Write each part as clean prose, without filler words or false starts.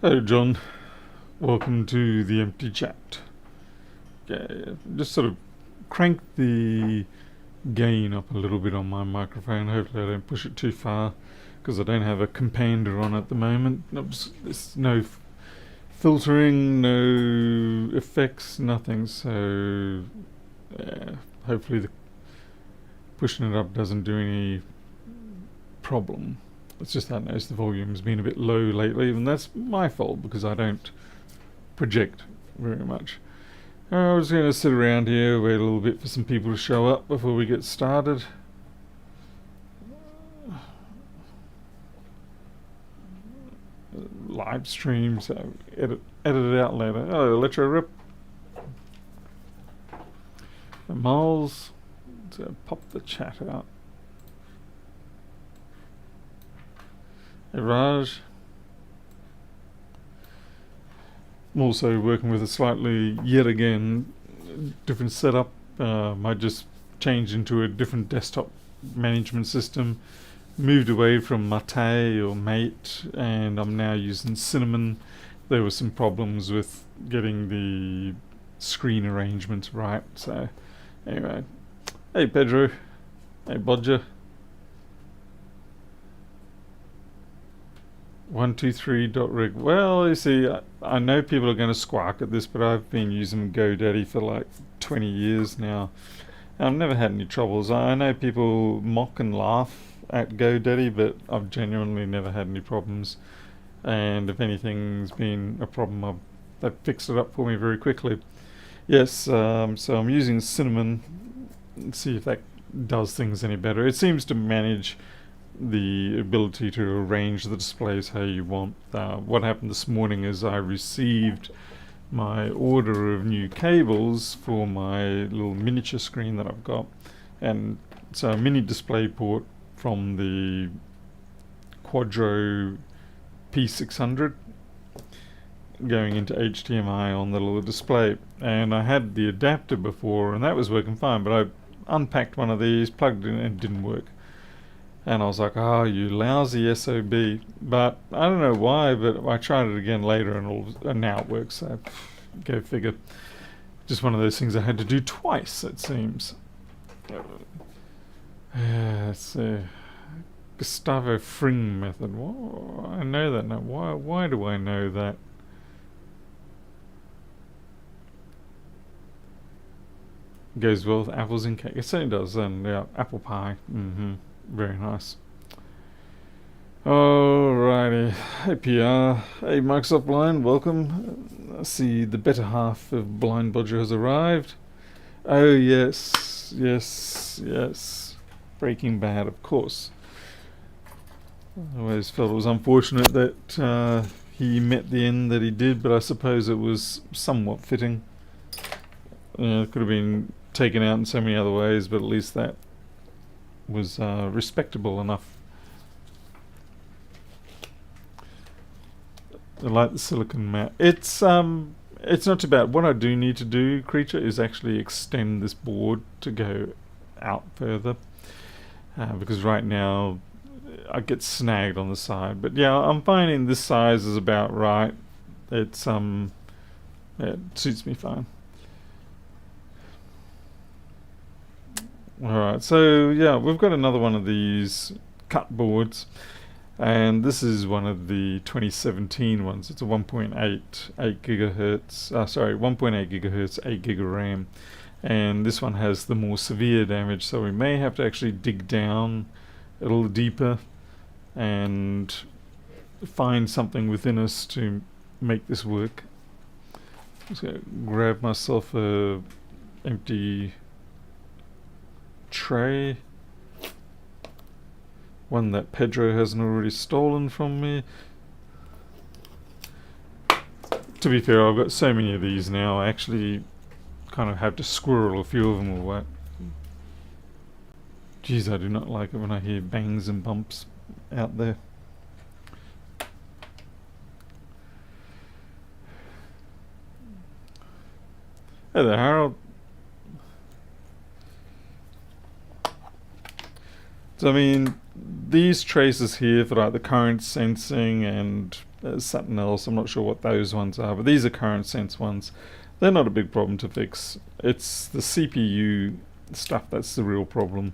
Hello, John. Welcome to the empty chat. Okay, just sort of crank the gain up a little bit on my microphone. Hopefully, I don't push it too far because I don't have a compander on at the moment. There's no filtering, no effects, nothing. So, hopefully, pushing it up doesn't do any problem. It's just that I notice the volume's been a bit low lately, and that's my fault because I don't project very much. I was going to sit around here, wait a little bit for some people to show up before we get started. Live stream, so edit it out later. Oh, Electro Rip. Miles, so pop the chat out. Hey Raj. I'm also working with a slightly, yet again, different setup. I just changed into a different desktop management system. Moved away from Mate or Mate, and I'm now using Cinnamon. There were some problems with getting the screen arrangements right. So, anyway. Hey Pedro. Hey Bodger. 123.rig. Well, you see, I know people are going to squawk at this, but I've been using GoDaddy for like 20 years now. I've never had any troubles. I know people mock and laugh at GoDaddy, but I've genuinely never had any problems. And if anything's been a problem, they've fixed it up for me very quickly. Yes, so I'm using Cinnamon. Let's see if that does things any better. It seems to manage the ability to arrange the displays how you want. What happened this morning is I received my order of new cables for my little miniature screen that I've got, and so a mini display port from the Quadro P600 going into HDMI on the little display, and I had the adapter before and that was working fine, but I unpacked one of these, plugged it in, and it didn't work. And I was like, oh, you lousy SOB. But I don't know why, but I tried it again later and now it works. So go figure. Just one of those things I had to do twice, it seems. Let's see. Gustavo Fring method. Whoa, I know that now. Why do I know that? Goes well with apples and cake. It certainly does. And yeah, apple pie. Very nice. Alrighty. Hey PR. Hey Microsoft Blind, welcome. I see the better half of Blind Bodger has arrived. Oh yes. Breaking Bad, of course. I always felt it was unfortunate that he met the end that he did, but I suppose it was somewhat fitting. It could have been taken out in so many other ways, but at least that was respectable enough. I like the silicon mat. It's not too bad. What I do need to do, Creature, is actually extend this board to go out further, because right now I get snagged on the side. But yeah, I'm finding this size is about right. It suits me fine. Alright, so yeah, we've got another one of these cut boards, and this is one of the 2017 ones. It's a 1.8 gigahertz, 1.8 gigahertz, 8 gig of RAM, and this one has the more severe damage, so we may have to actually dig down a little deeper and find something within us to make this work. I'm just going to grab myself a empty tray, one that Pedro hasn't already stolen from me. To be fair, I've got so many of these now, I actually kind of have to squirrel a few of them away. Geez, I do not like it when I hear bangs and bumps out there. Hey there, Harold. So I mean, these traces here for like the current sensing and something else. I'm not sure what those ones are, but these are current sense ones. They're not a big problem to fix. It's the CPU stuff that's the real problem.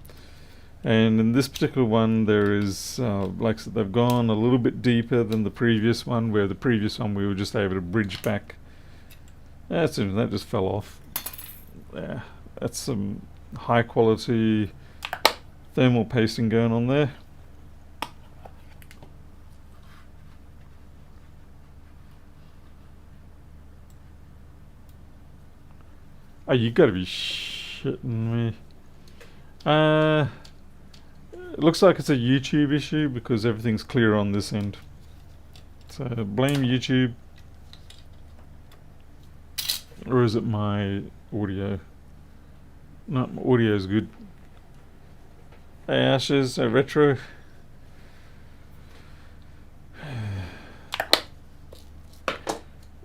And in this particular one, there is, like I said, they've gone a little bit deeper than the previous one, where the previous one we were just able to bridge back. That's it, that just fell off. Yeah, that's some high quality thermal pasting going on there. Oh, you gotta be shitting me. It looks like it's a YouTube issue because everything's clear on this end. So blame YouTube. Or is it my audio? No, my audio is good. Hey Ashes, Retro.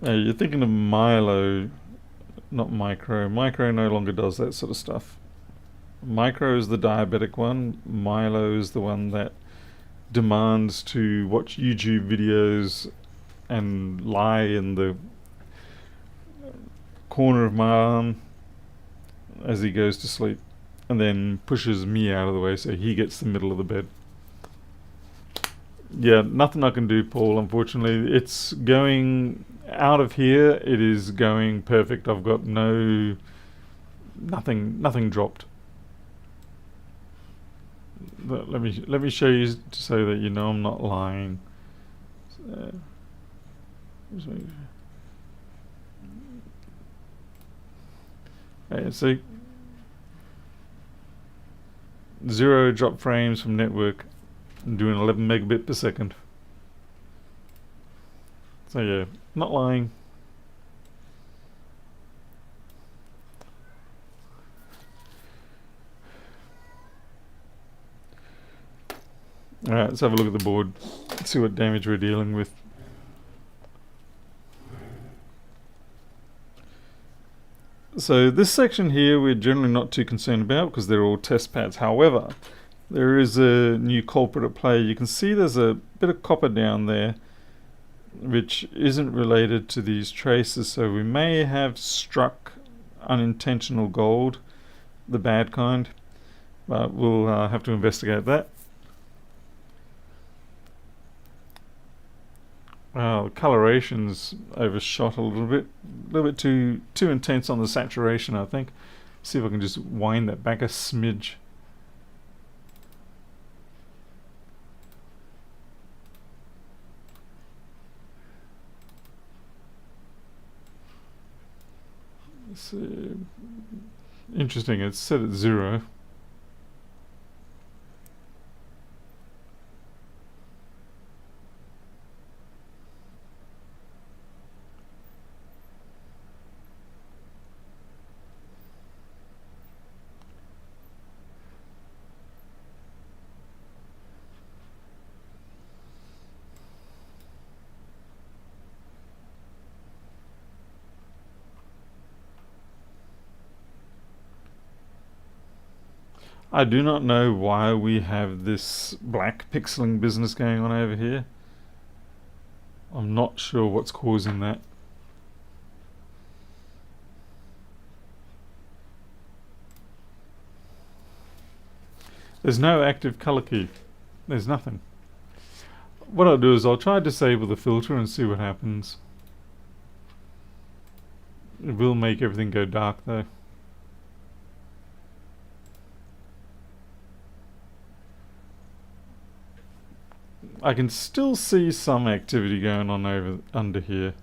Hey, you're thinking of Milo, not Micro. Micro no longer does that sort of stuff. Micro is the diabetic one. Milo is the one that demands to watch YouTube videos and lie in the corner of my arm as he goes to sleep, and then pushes me out of the way so he gets the middle of the bed. Yeah, nothing I can do, Paul, unfortunately. It's going out of here. It is going perfect. I've got nothing dropped. But let me show you so that you know I'm not lying. So 0 drop frames from network. I'm doing 11 megabit per second. So yeah, not lying. Alright, let's have a look at the board. Let's see what damage we're dealing with. So this section here we're generally not too concerned about because they're all test pads. However, there is a new culprit at play. You can see there's a bit of copper down there which isn't related to these traces, so we may have struck unintentional gold, the bad kind, but we'll have to investigate that. The coloration's overshot a little bit too intense on the saturation, I think. See if I can just wind that back a smidge. It's interesting, it's set at 0. I do not know why we have this black pixeling business going on over here. I'm not sure what's causing that. There's no active color key. There's nothing. What I'll do is I'll try to disable the filter and see what happens. It will make everything go dark though. I can still see some activity going on under here.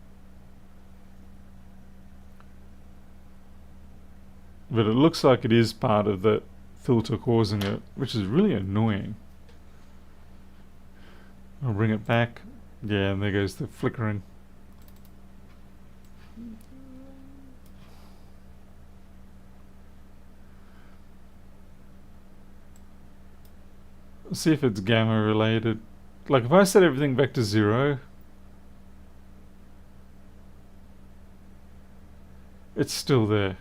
But it looks like it is part of the filter causing it, which is really annoying. I'll bring it back. Yeah, and there goes the flickering. Let's see if it's gamma related. Like if I set everything back to 0, it's still there.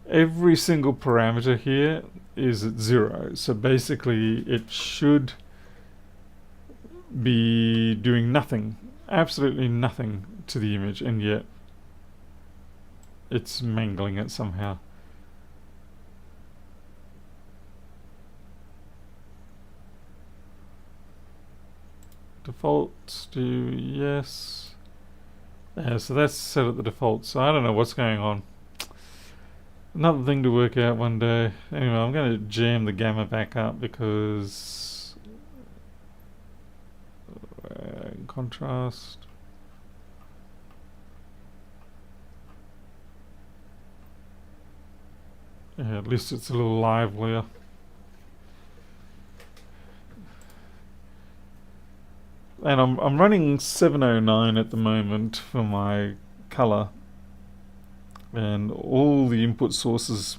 Every single parameter here is at 0, so basically it should be doing nothing, absolutely nothing to the image, and yet it's mangling it somehow. Default to yes. Yeah, so that's set at the default, so I don't know what's going on. Another thing to work out one day. Anyway, I'm going to jam the gamma back up because contrast. Yeah, at least it's a little livelier. And I'm running 709 at the moment for my color, and all the input sources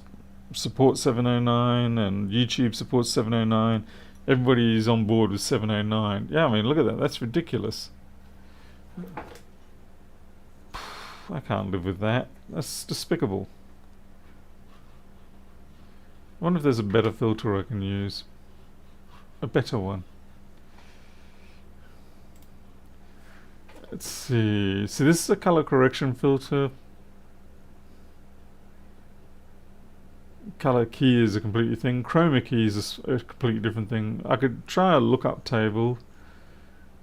support 709, and YouTube supports 709. Everybody's on board with 709. Yeah, I mean, look at that. That's ridiculous. I can't live with that. That's despicable. I wonder if there's a better filter I can use. A better one. Let's see. So this is a color correction filter. Color key is a completely thing. Chroma key is a completely different thing. I could try a lookup table.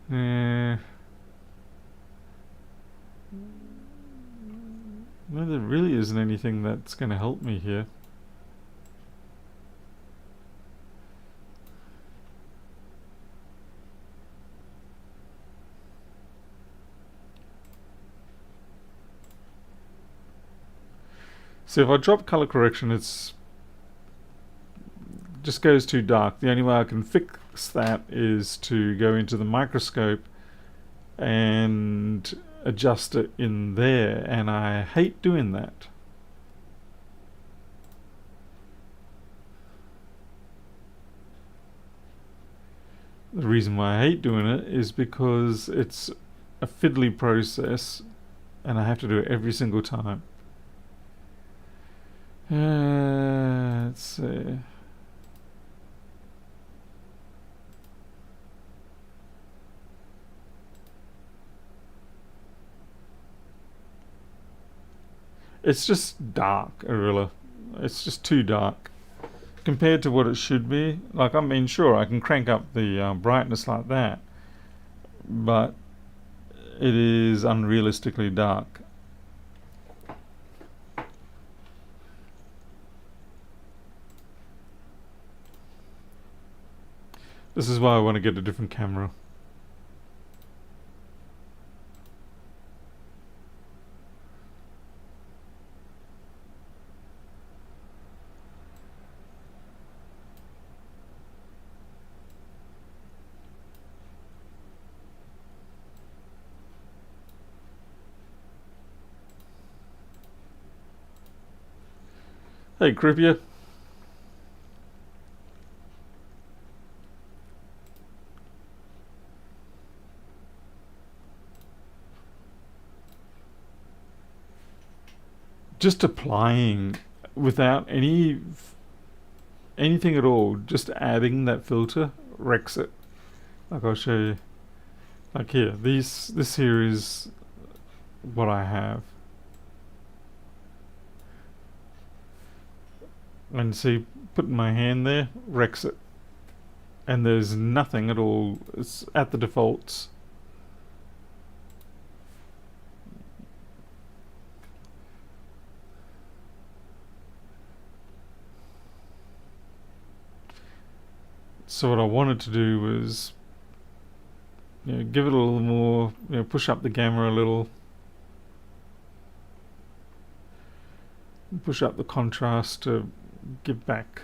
No, there really isn't anything that's going to help me here. So if I drop color correction, it's just goes too dark. The only way I can fix that is to go into the microscope and adjust it in there, and I hate doing that. The reason why I hate doing it is because it's a fiddly process and I have to do it every single time. Let's see. It's just dark, Arilla. It's just too dark compared to what it should be. Like, I mean, sure, I can crank up the brightness like that, but it is unrealistically dark. This is why I want to get a different camera. Hey, Cripier. Just applying without anything at all, just adding that filter wrecks it. Like, I'll show you. Like here, this here is what I have. And see, putting my hand there wrecks it. And there's nothing at all. It's at the defaults. So what I wanted to do was, give it a little more, push up the gamma a little, push up the contrast to give back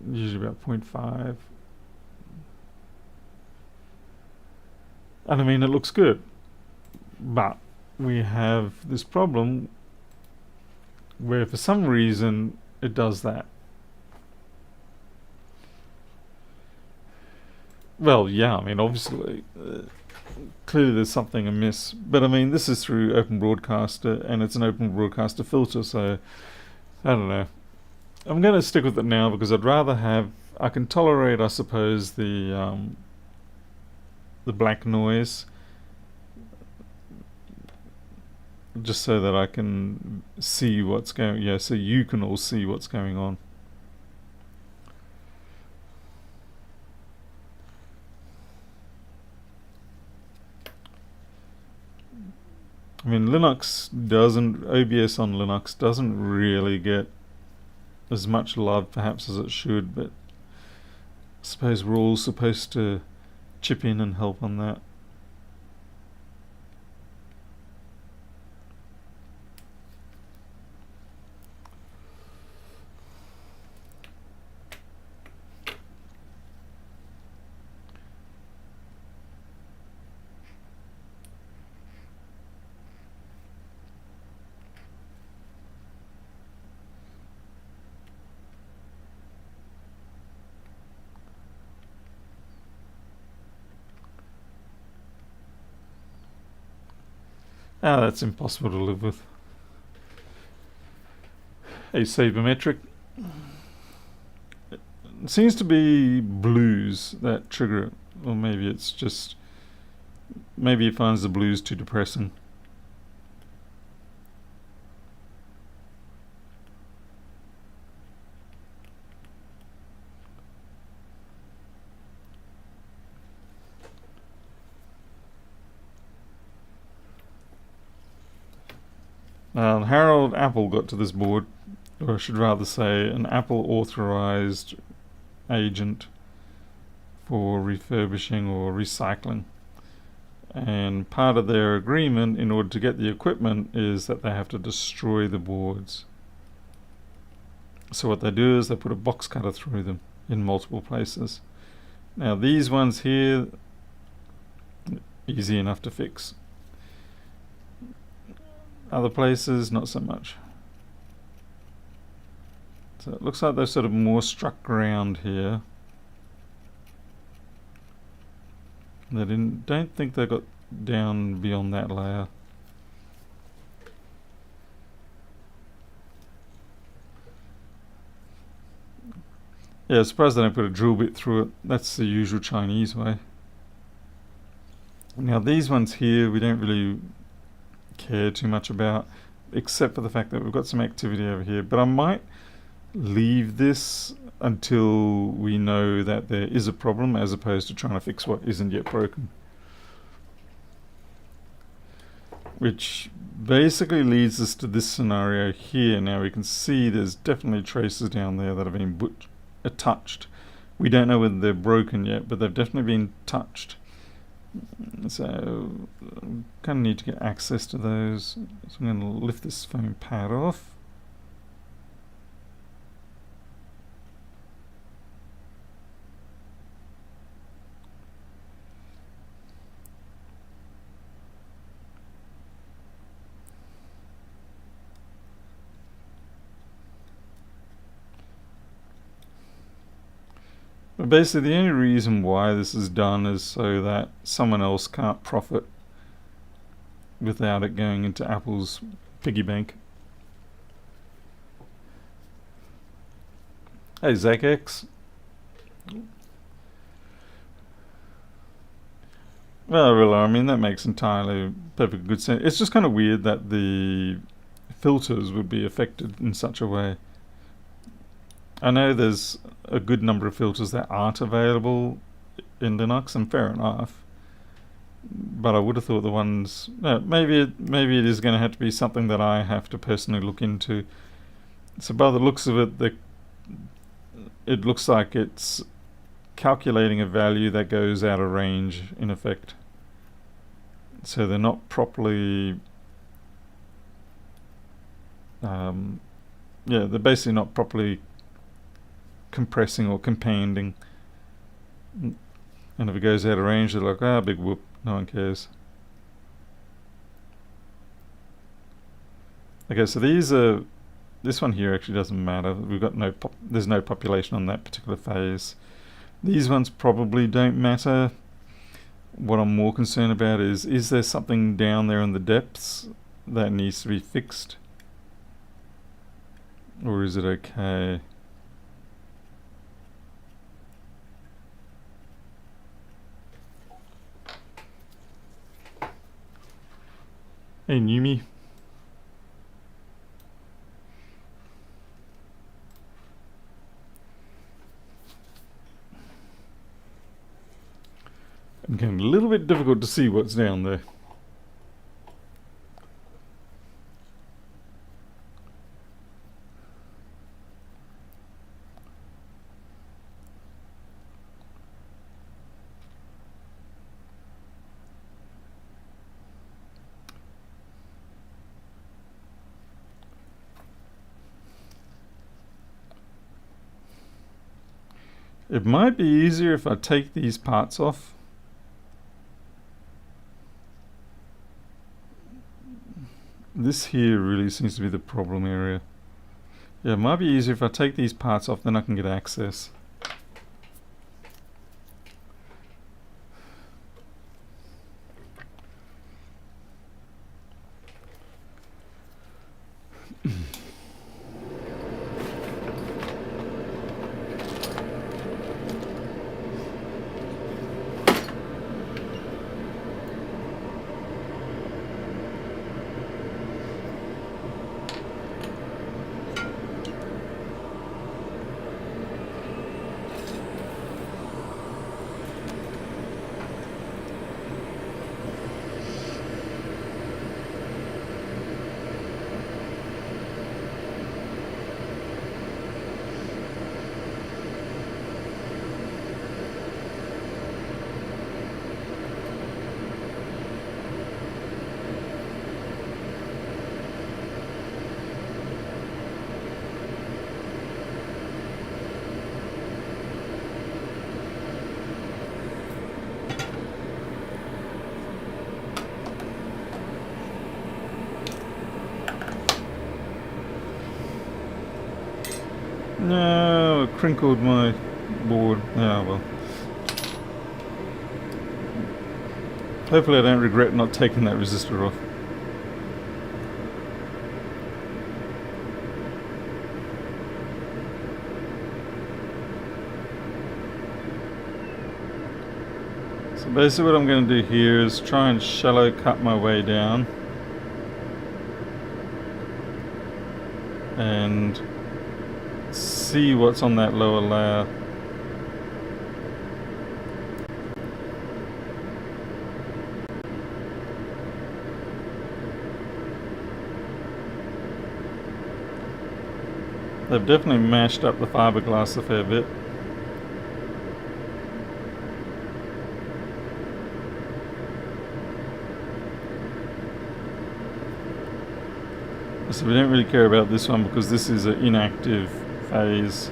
usually about 0.5. And I mean, it looks good, but we have this problem where for some reason it does that. Well, yeah, I mean, obviously, clearly there's something amiss. But I mean, this is through Open Broadcaster, and it's an Open Broadcaster filter, so I don't know. I'm going to stick with it now because I'd rather have... I can tolerate, I suppose, the the black noise, just so that I can see what's going. Yeah, so you can all see what's going on. I mean, OBS on Linux doesn't really get as much love perhaps as it should, but I suppose we're all supposed to chip in and help on that. Ah, that's impossible to live with. A sabermetric. It seems to be blues that trigger it. Or maybe it's just... Maybe it finds the blues too depressing. Harold Apple got to this board, or I should rather say an Apple authorized agent for refurbishing or recycling. And part of their agreement in order to get the equipment is that they have to destroy the boards. So what they do is they put a box cutter through them in multiple places. Now these ones here, easy enough to fix. Other places, not so much. So it looks like they've sort of more struck ground here. Don't think they got down beyond that layer. Yeah, surprised they don't put a drill bit through it. That's the usual Chinese way. Now these ones here we don't really care too much about, except for the fact that we've got some activity over here. But I might leave this until we know that there is a problem, as opposed to trying to fix what isn't yet broken. Which basically leads us to this scenario here. Now we can see there's definitely traces down there that have been touched. We don't know whether they're broken yet, but they've definitely been touched. So kind of need to get access to those. So I'm going to lift this foam pad off. But basically the only reason why this is done is so that someone else can't profit without it going into Apple's piggy bank. Hey Zach X. Well, really, I mean that makes entirely perfect good sense. It's just kind of weird that the filters would be affected in such a way. I know there's a good number of filters that aren't available in Linux, and fair enough. But I would have thought the ones... maybe it is going to have to be something that I have to personally look into. So by the looks of it, it looks like it's calculating a value that goes out of range, in effect. So they're not properly... they're basically not properly compressing or companding, and if it goes out of range they're like, big whoop, no one cares. Okay, so this one here actually doesn't matter. We've got there's no population on that particular phase. These ones probably don't matter. What I'm more concerned about is there something down there in the depths that needs to be fixed, or is it okay? Hey, Numi. It's getting a little bit difficult to see what's down there. It might be easier if I take these parts off. This here really seems to be the problem area. Yeah, it might be easier if I take these parts off, then I can get access. No, I crinkled my board. Yeah, well. Hopefully I don't regret not taking that resistor off. So basically what I'm going to do here is try and shallow cut my way down. And see what's on that lower layer. They've definitely mashed up the fiberglass a fair bit. So we don't really care about this one because this is an inactive phase.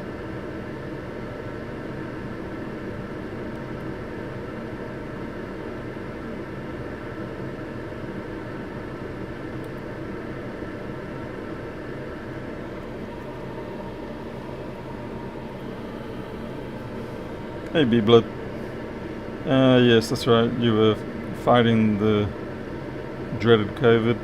Hey, B-Blood. Yes, that's right. You were fighting the dreaded COVID.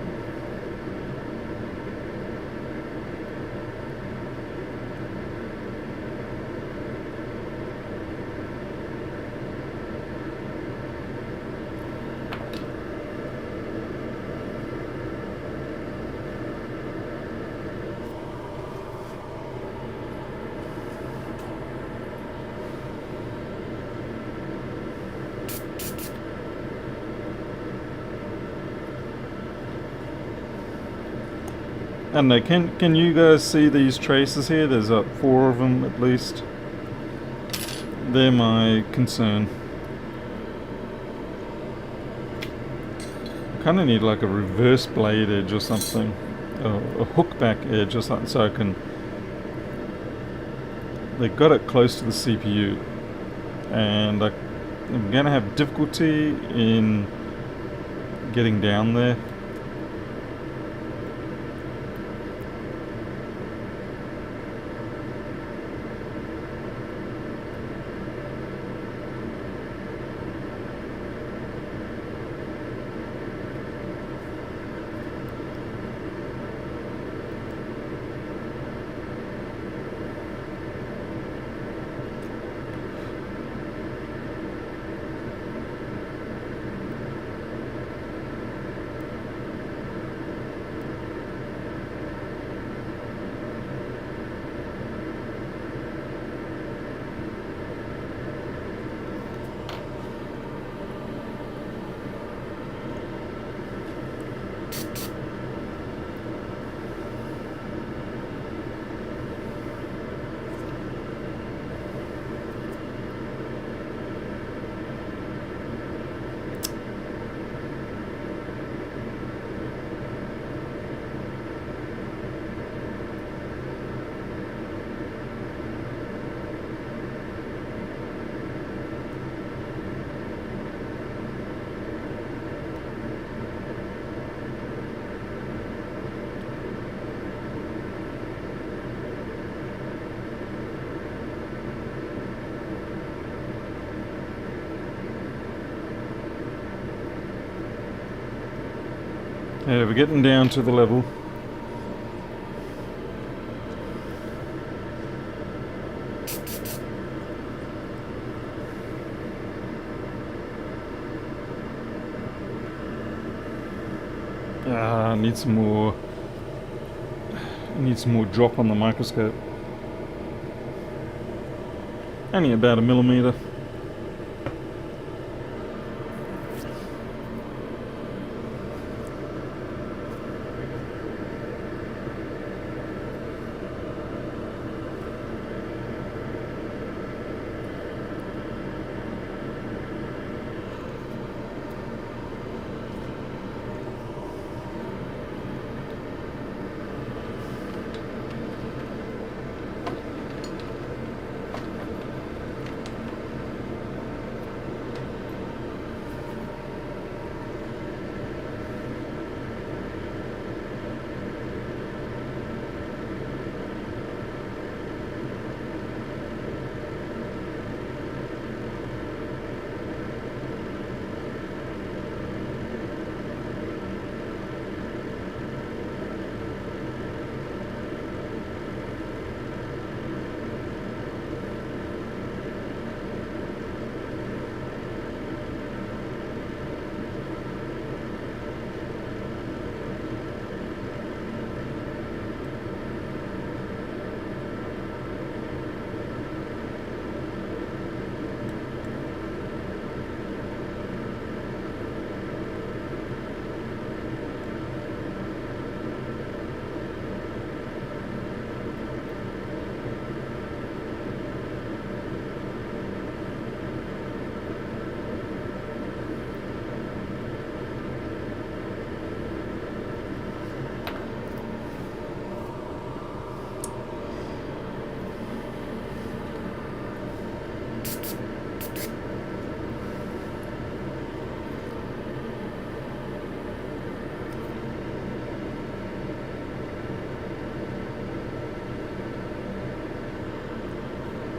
I don't know, can you guys see these traces here? There's 4 of them at least. They're my concern. I kind of need like a reverse blade edge or something. A hook back edge or something so I can... They got it close to the CPU. And I'm going to have difficulty in getting down there. Yeah, we're getting down to the level. Need some more. Need some more drop on the microscope. Only about 1 millimeter.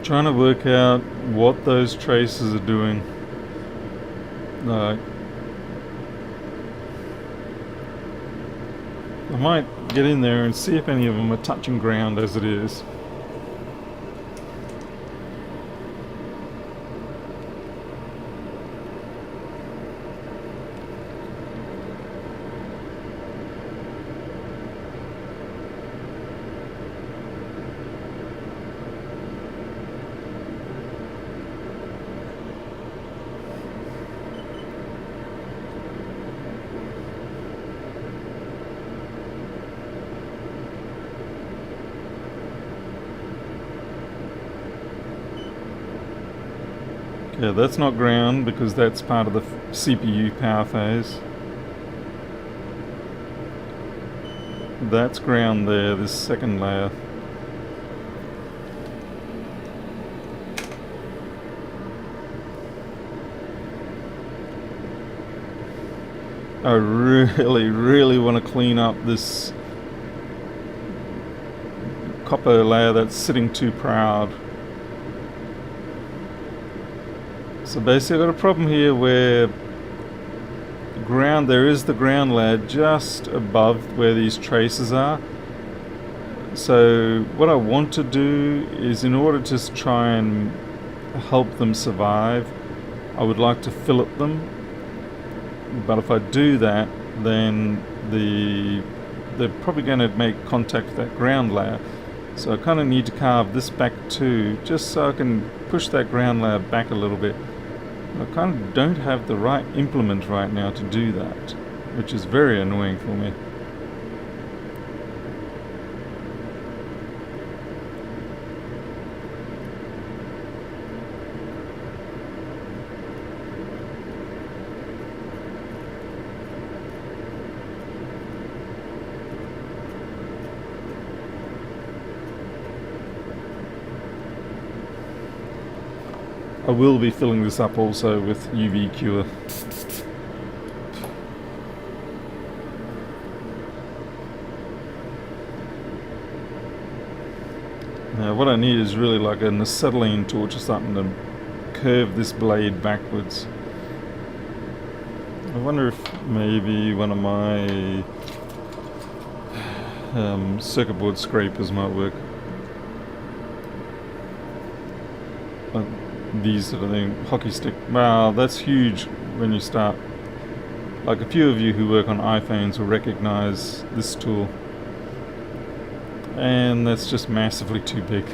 Trying to work out what those traces are doing. I might get in there and see if any of them are touching ground as it is. Yeah, that's not ground because that's part of the CPU power phase. That's ground there, this second layer. I really want to clean up this copper layer that's sitting too proud. So basically I've got a problem here where there is the ground layer just above where these traces are. So what I want to do is, in order to try and help them survive, I would like to fillet them. But if I do that, then they're probably going to make contact with that ground layer. So I kind of need to carve this back too, just so I can push that ground layer back a little bit. I kind of don't have the right implement right now to do that, which is very annoying for me. I will be filling this up also with UV cure. Now what I need is really like an acetylene torch or something to curve this blade backwards. wonder if maybe one of my circuit board scrapers might work. These sort of thing, hockey stick. Wow, that's huge when you start. Like a few of you who work on iPhones will recognize this tool. And that's just massively too big.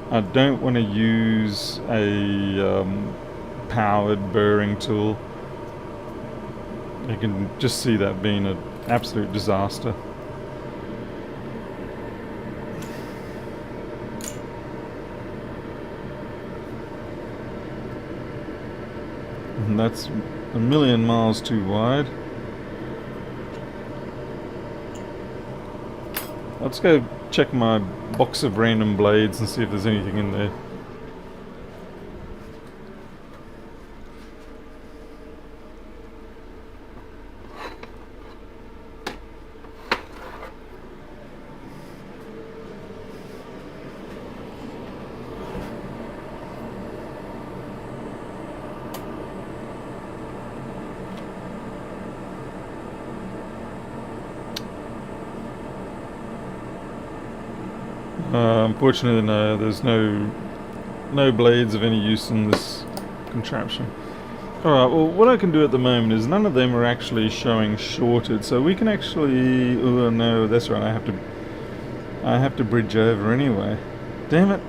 I don't want to use a powered burring tool. You can just see that being an absolute disaster. And that's a million miles too wide. Let's go check my box of random blades and see if there's anything in there. Unfortunately, no, there's no blades of any use in this contraption. Alright, well what I can do at the moment is none of them are actually showing shorted, so we can actually... oh no, that's right, I have to bridge over anyway. Damn it!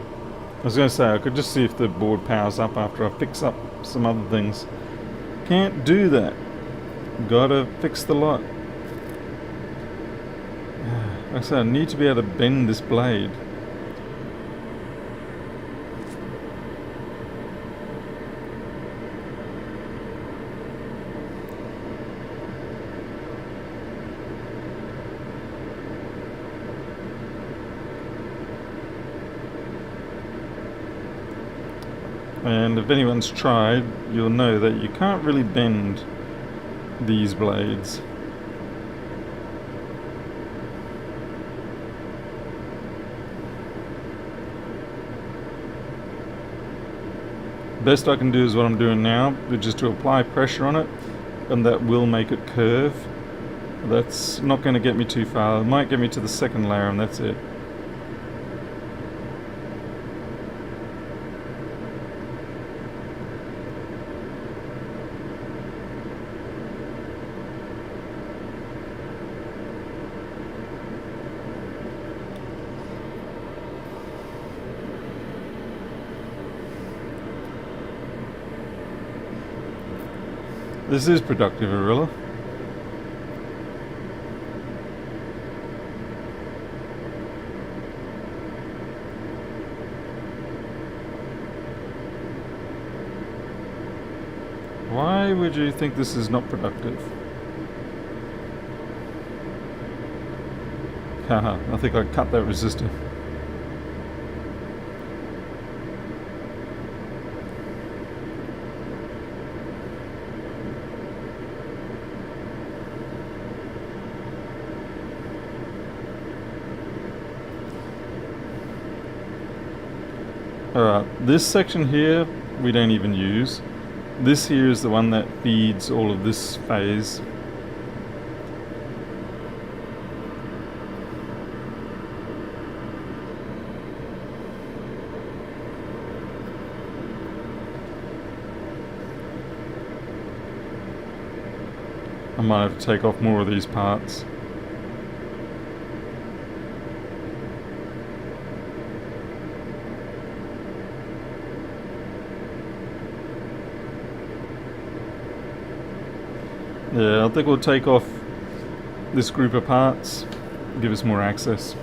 I was going to say, I could just see if the board powers up after I fix up some other things. Can't do that. Gotta fix the lot. Like I said, I need to be able to bend this blade. And if anyone's tried, you'll know that you can't really bend these blades. Best I can do is what I'm doing now, which is to apply pressure on it, and that will make it curve. That's not going to get me too far. It might get me to the second layer and that's it. This is productive, Arilla. Why would you think this is not productive? Haha, I think I cut that resistor. Alright, this section here we don't even use. This here is the one that feeds all of this phase. I might have to take off more of these parts. Yeah, I think we'll take off this group of parts, give us more access.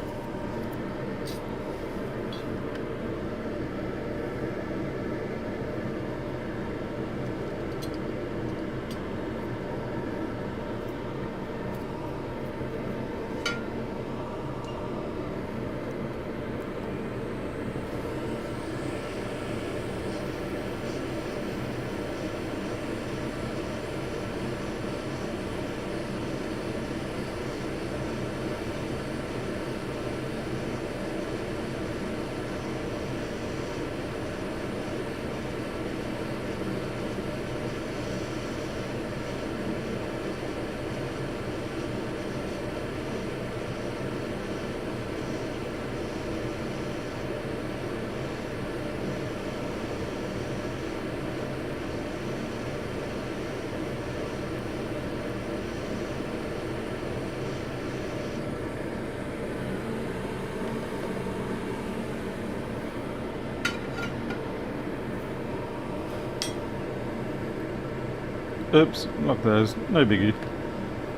Oops, lock those. No biggie.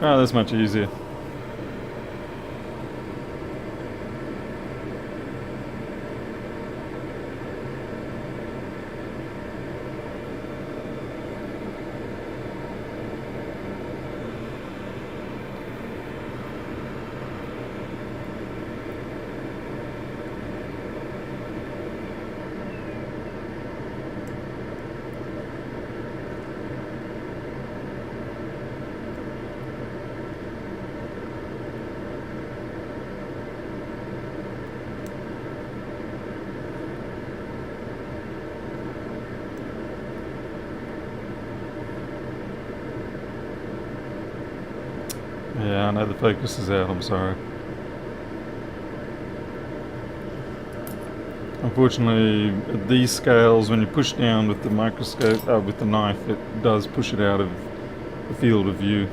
Oh, that's much easier. Yeah, I know the focus is out, I'm sorry. Unfortunately, at these scales, when you push down with the microscope, with the knife, it does push it out of the field of view.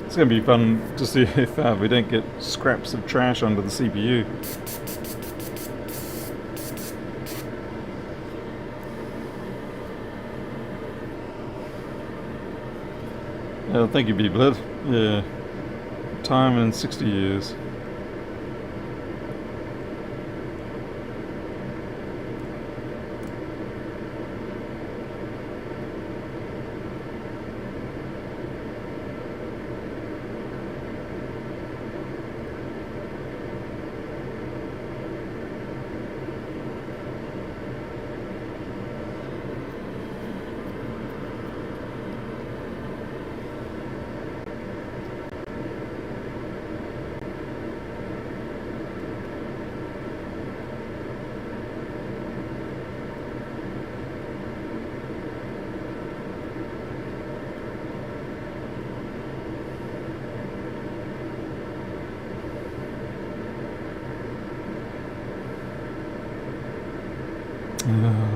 It's going to be fun to see if we don't get scraps of trash under the CPU. Thank you, B-Blood. Yeah. Time in 60 years.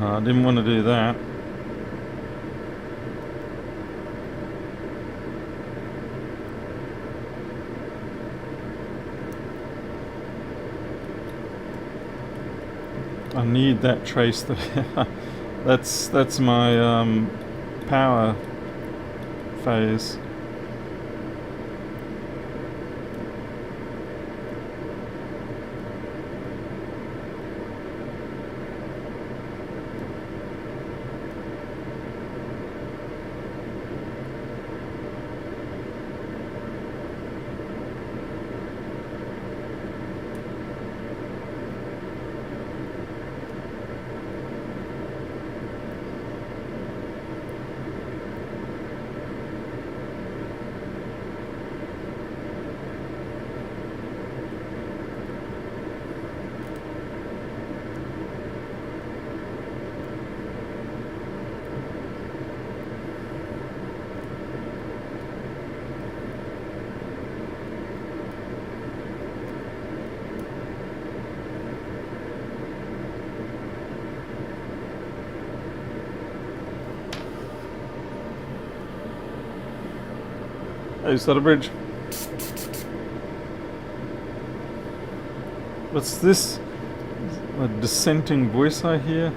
I didn't want to do that. I need that trace. That's my power phase. Hey, is that a bridge? What's this? A dissenting voice I hear?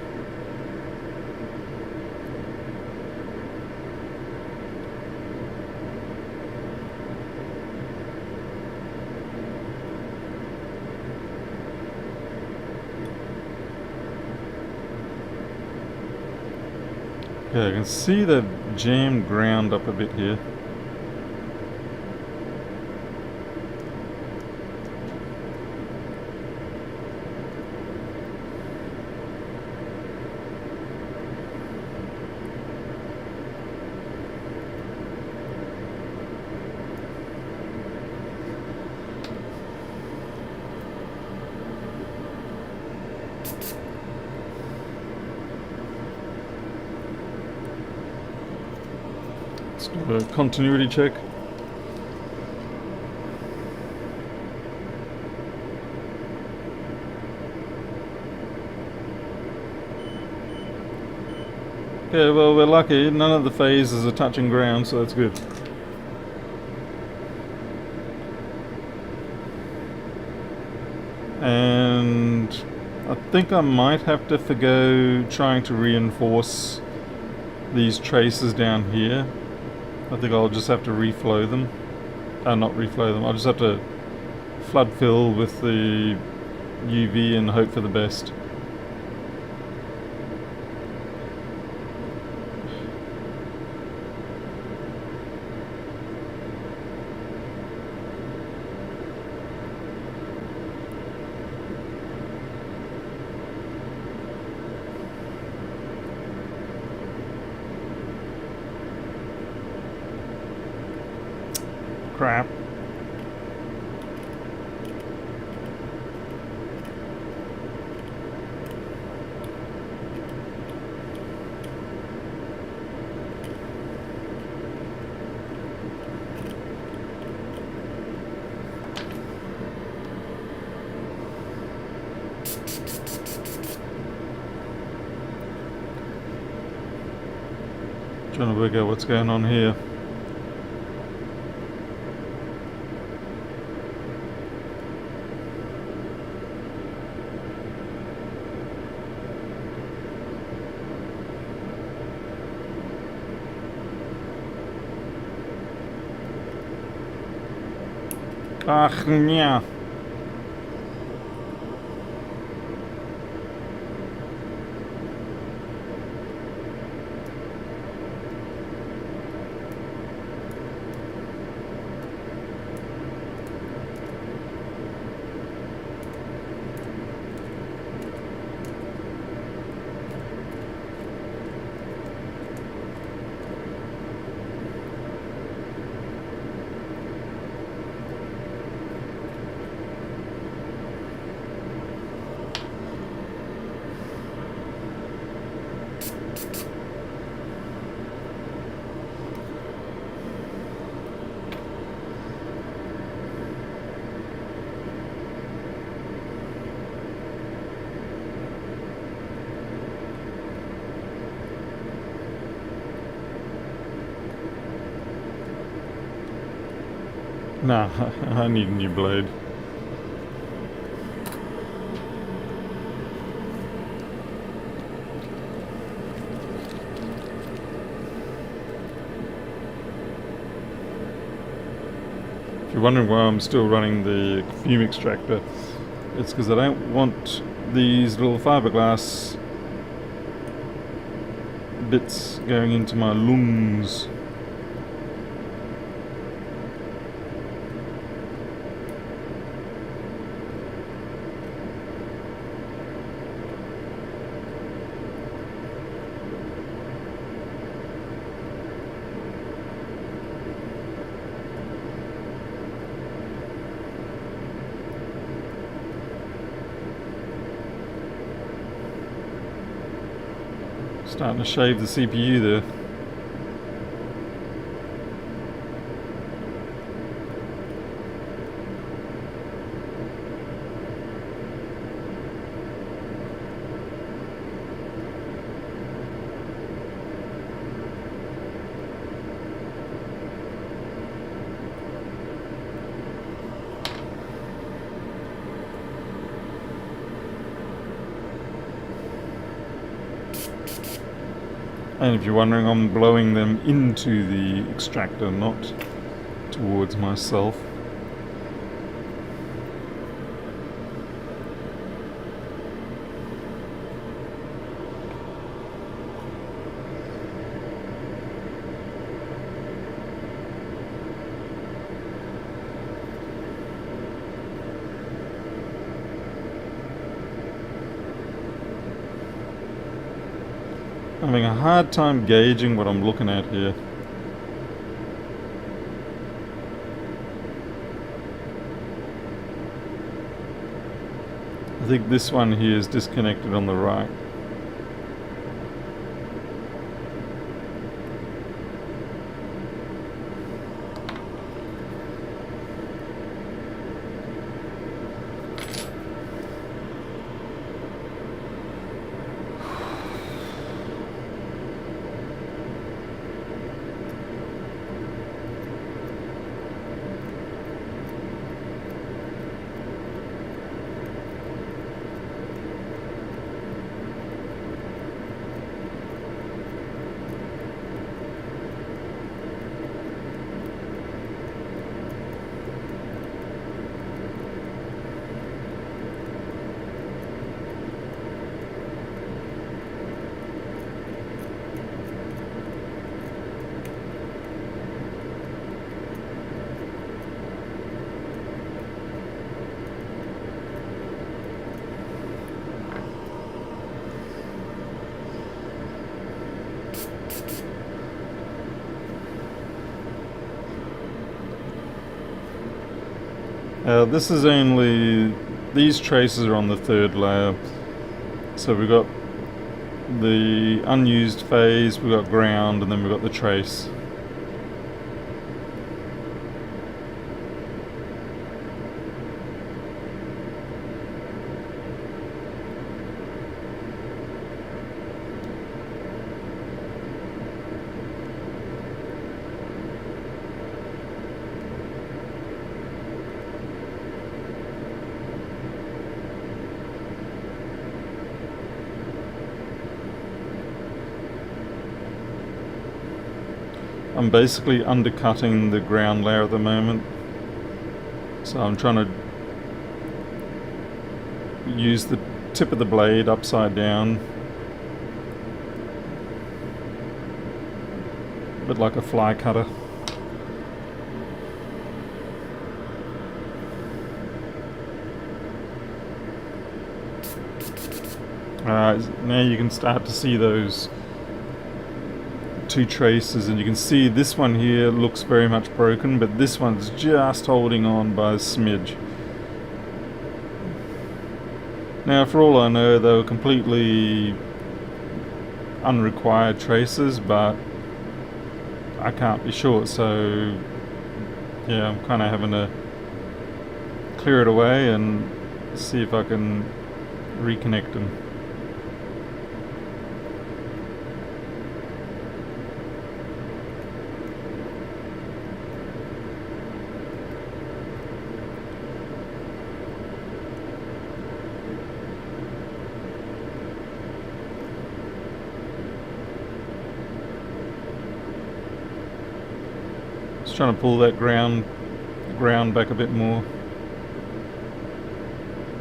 Okay, I can see the jammed ground up a bit here. Let's do a continuity check. Okay, well, we're lucky. None of the phases are touching ground, so that's good. And I think I might have to forgo trying to reinforce these traces down here. I think I'll just have to reflow them. Not reflow them. I'll just have to flood fill with the UV and hope for the best. Crap. Trying to work out what's going on here. Ach, yeah. Nah, I need a new blade. If you're wondering why I'm still running the fume extractor, it's because I don't want these little fiberglass bits going into my lungs. Starting to shave the CPU there. And if you're wondering, I'm blowing them into the extractor, not towards myself. I'm having a hard time gauging what I'm looking at here. I think this one here is disconnected on the right. This is only, these traces are on the third layer. So we've got the unused phase, we've got ground, and then we've got the trace. I'm basically undercutting the ground layer at the moment, so I'm trying to use the tip of the blade upside down, a bit like a fly cutter. Alright, now you can start to see those two traces, and you can see this one here looks very much broken, but this one's just holding on by a smidge. Now, for all I know, they were completely unrequired traces, but I can't be sure, so yeah, I'm kind of having to clear it away and see if I can reconnect them. Just trying to pull that ground back a bit more.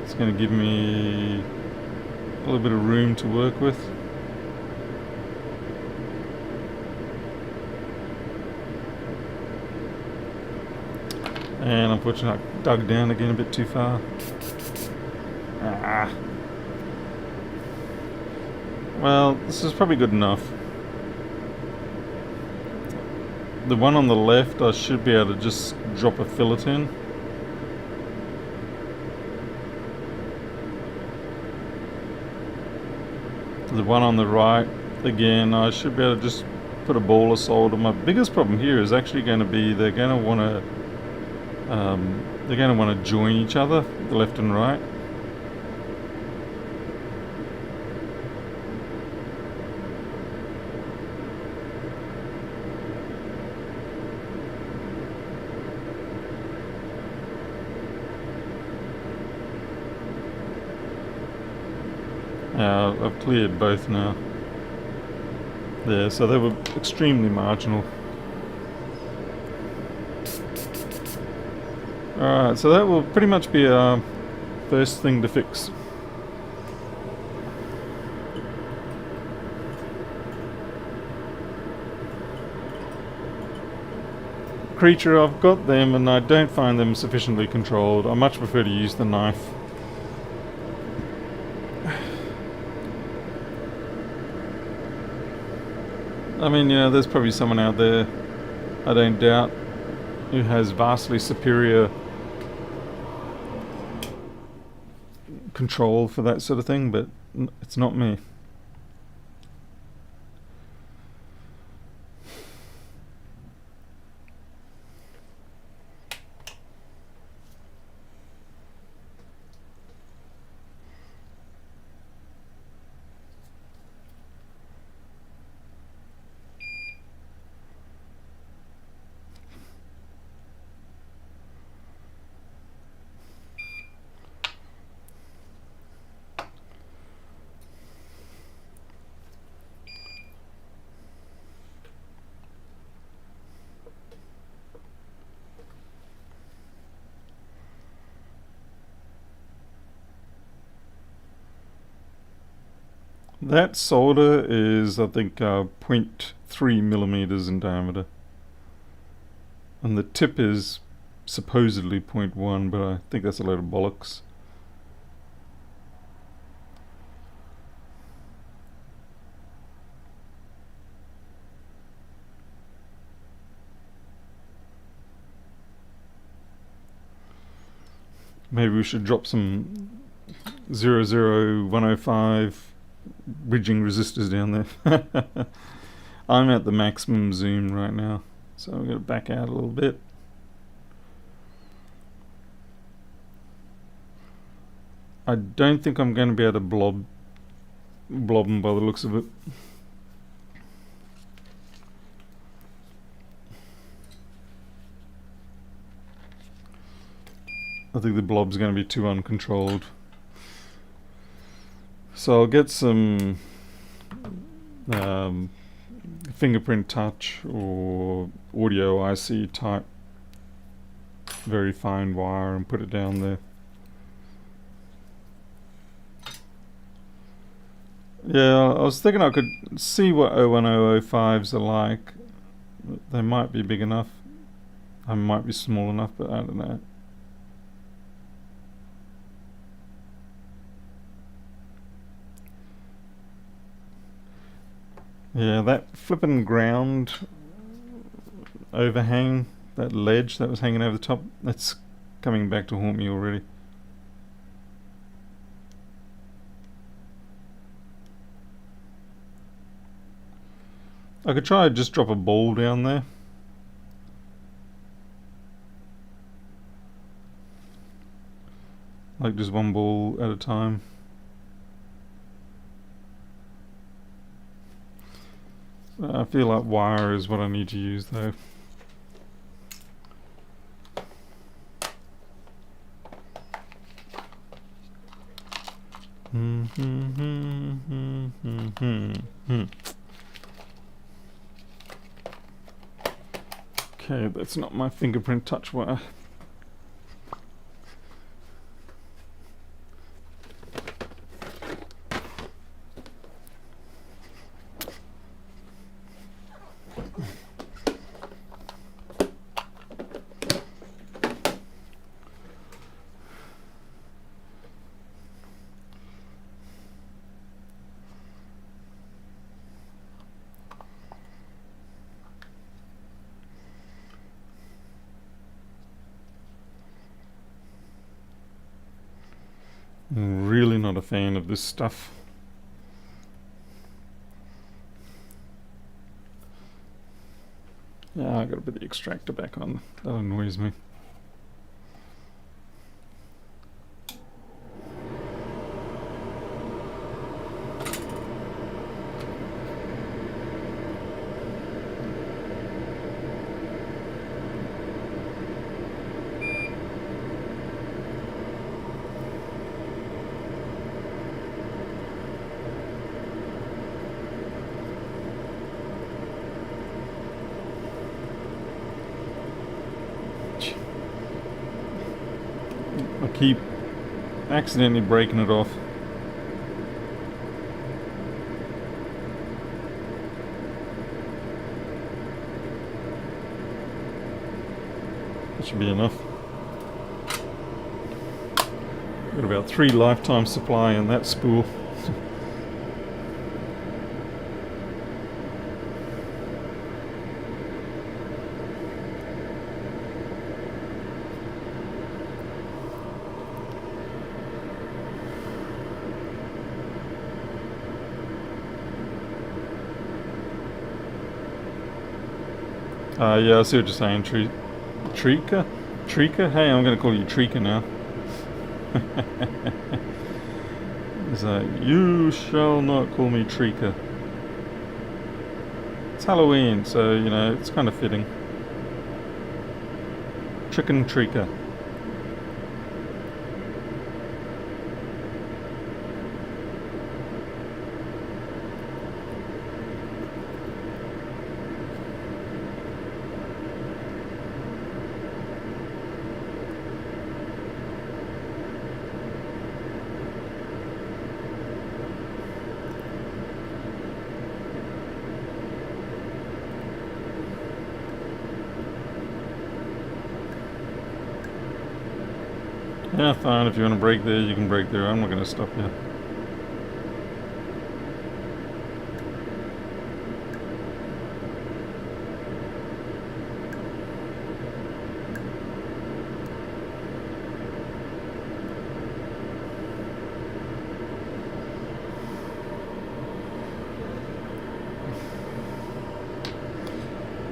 It's going to give me a little bit of room to work with. And unfortunately I dug down again a bit too far. Well, this is probably good enough. The one on the left, I should be able to just drop a fillet in. The one on the right, again, I should be able to just put a ball of solder. My biggest problem here is actually going to be they're going to want to join each other, the left and right. I've cleared both now. Yeah, so they were extremely marginal. Alright, so that will pretty much be our first thing to fix. Creature, I've got them and I don't find them sufficiently controlled. I much prefer to use the knife. I mean, you know, there's probably someone out there, I don't doubt, who has vastly superior control for that sort of thing, but it's not me. That solder is, I think, 0.3 millimeters in diameter. And the tip is supposedly 0.1, but I think that's a load of bollocks. Maybe we should drop some 00105 bridging resistors down there. I'm at the maximum zoom right now, so I'm going to back out a little bit. I don't think I'm going to be able to blob them by the looks of it. I think the blob's going to be too uncontrolled. So I'll get some fingerprint touch or audio IC type very fine wire and put it down there. Yeah, I was thinking I could see what 01005s are like. They might be big enough. I might be small enough, but I don't know. Yeah, that flippin' ground overhang, that ledge that was hanging over the top, that's coming back to haunt me already. I could try to just drop a ball down there. Like just one ball at a time. I feel like wire is what I need to use though. Okay, that's not my fingerprint touch wire. I'm really not a fan of this stuff. Yeah, I gotta put the extractor back on. That annoys me. I keep accidentally breaking it off. That should be enough. Got about 3 lifetime supply in that spool. Yeah, I see what you're saying, Trika? Trika? Hey, I'm going to call you Trika now. So, you shall not call me Trika. It's Halloween, so, you know, it's kind of fitting. Chicken Trika. Yeah, fine, if you want to break there, you can break there. I'm not going to stop you.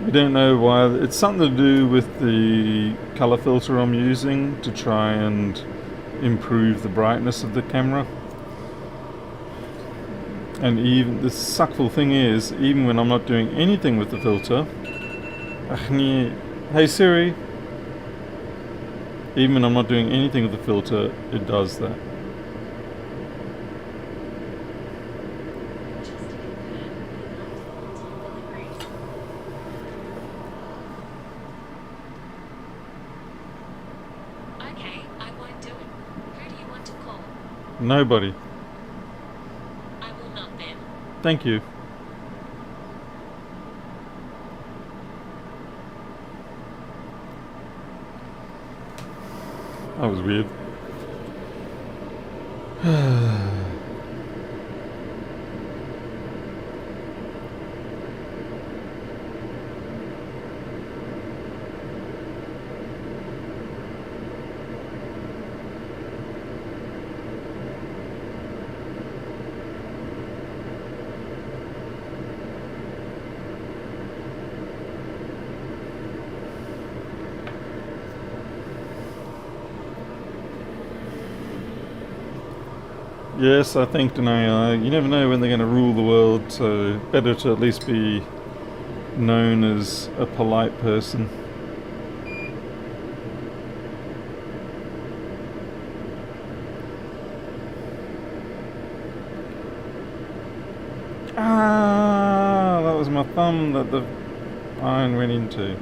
You don't know why. It's something to do with the color filter I'm using to try and improve the brightness of the camera. And even the suckful thing is, even when I'm not doing anything with the filter, hey Siri, even when I'm not doing anything with the filter, it does that. Nobody. I will not then. Thank you. That was weird. Yes, I think an AI. You never know when they're going to rule the world, so better to at least be known as a polite person. Ah, that was my thumb that the iron went into.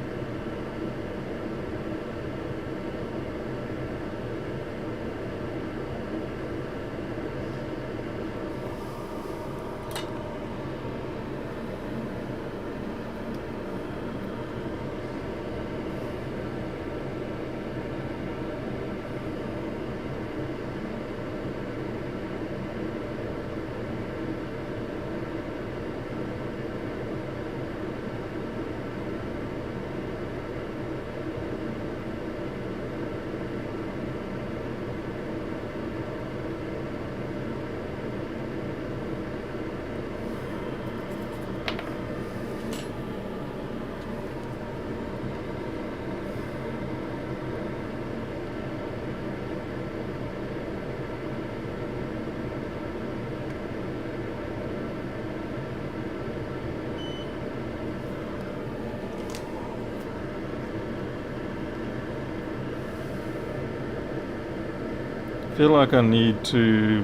I feel like I need to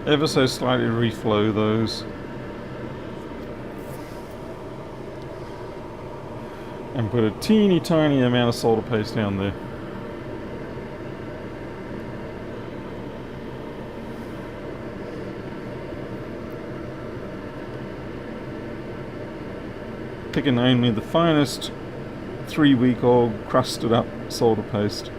ever so slightly reflow those and put a teeny tiny amount of solder paste down there. picking only the finest 3-week-old crusted up solder paste.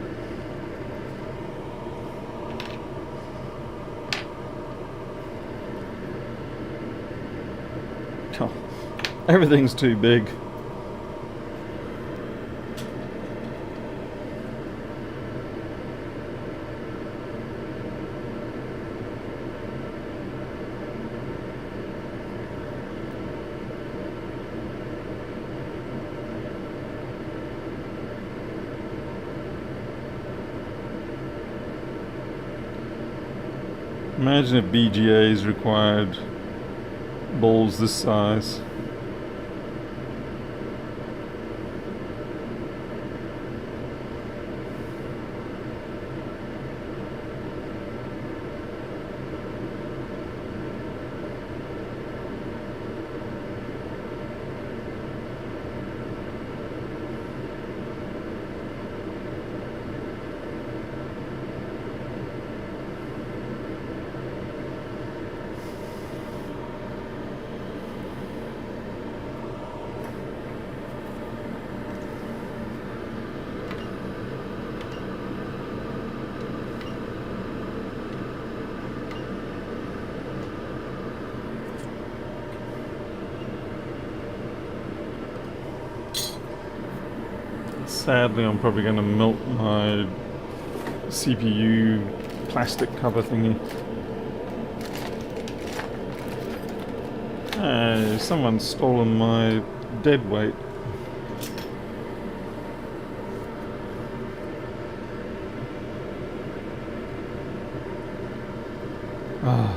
Oh, everything's too big. Imagine if BGAs required balls this size. Sadly, I'm probably going to melt my CPU plastic cover thingy. Hey, someone's stolen my dead weight. Ah.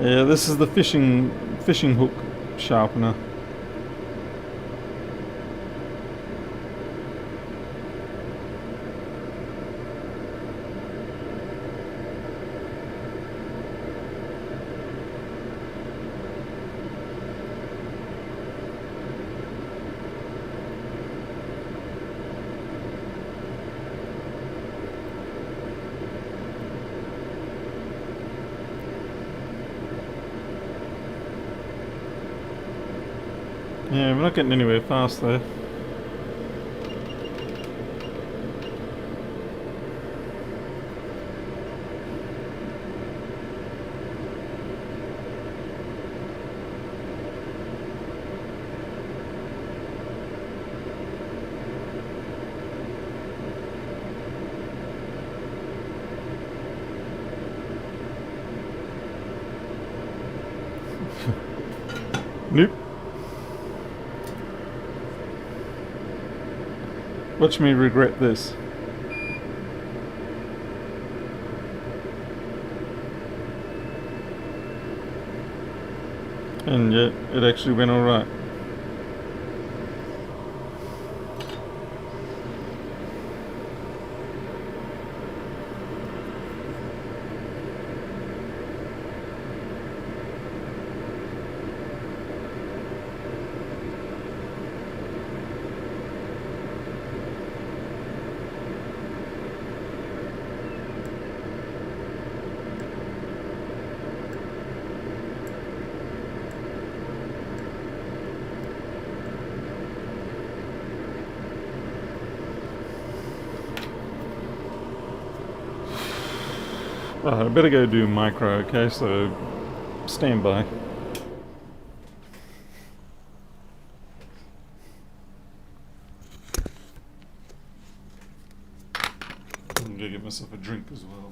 Yeah, this is the fishing hook sharpener. Yeah, we're not getting anywhere fast though. Nope. Watch me regret this. And yet, it actually went alright. Right, I better go do micro, okay? So stand by. I'm gonna get myself a drink as well.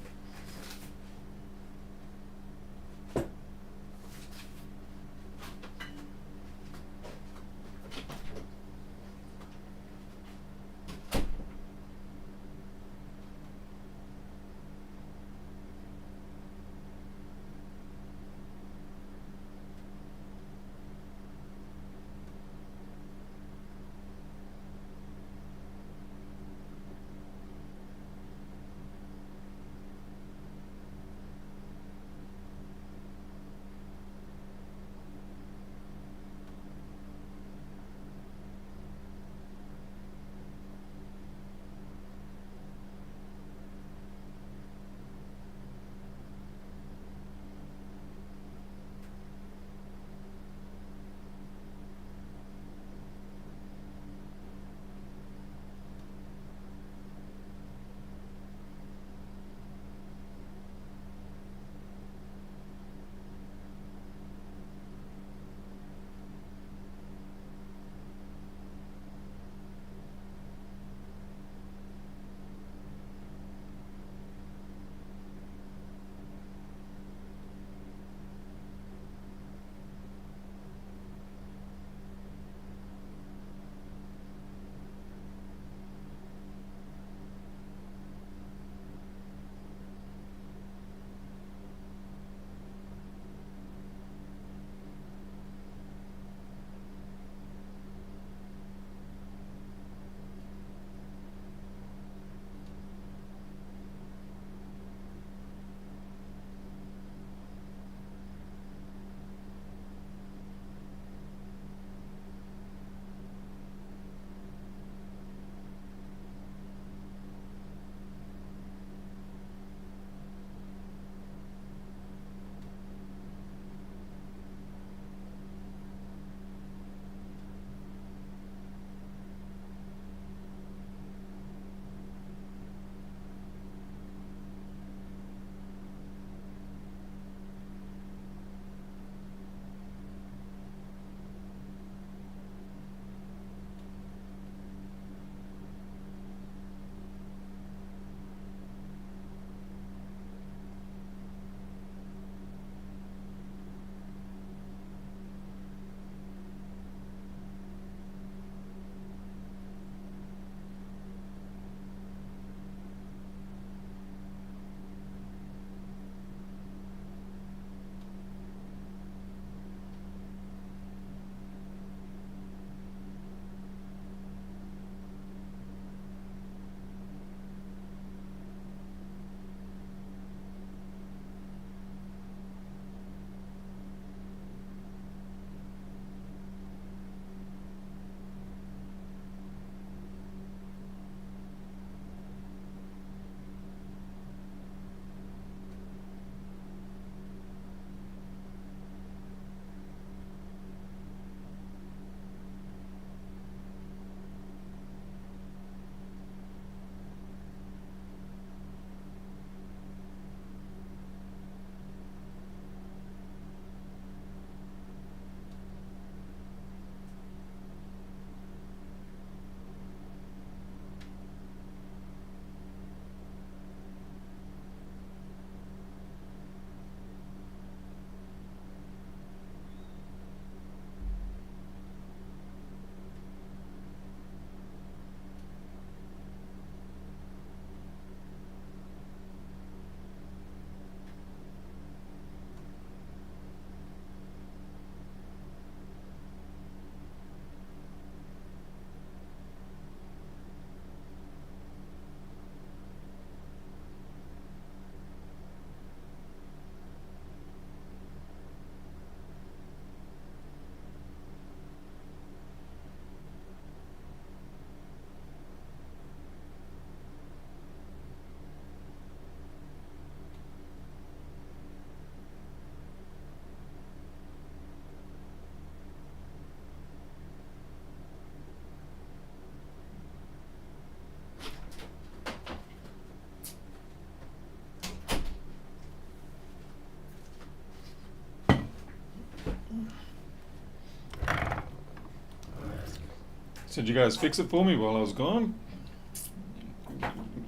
Said you guys fix it for me while I was gone.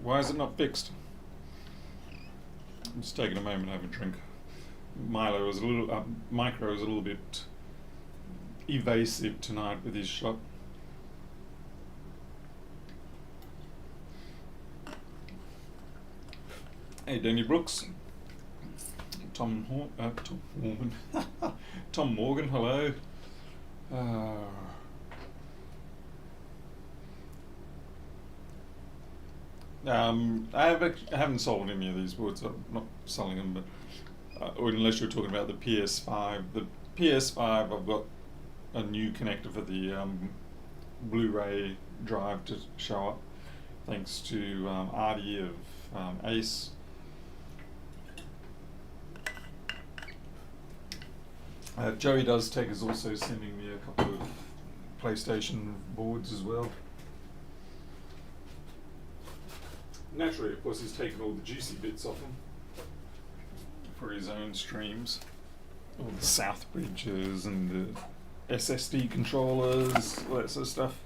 Why is it not fixed? I'm just taking a moment to have a drink. Micro was a little bit evasive tonight with his shot. Hey, Danny Brooks. Tom Morgan. Tom Morgan, hello. I haven't sold any of these boards. I'm not selling them, but or unless you're talking about the PS5. The PS5, I've got a new connector for the Blu-ray drive to show up, thanks to Artie of Ace. Joey Does Tech is also sending me a couple of PlayStation boards as well. Naturally, of course, he's taken all the juicy bits off them for his own streams. All the South bridges and the SSD controllers, all that sort of stuff.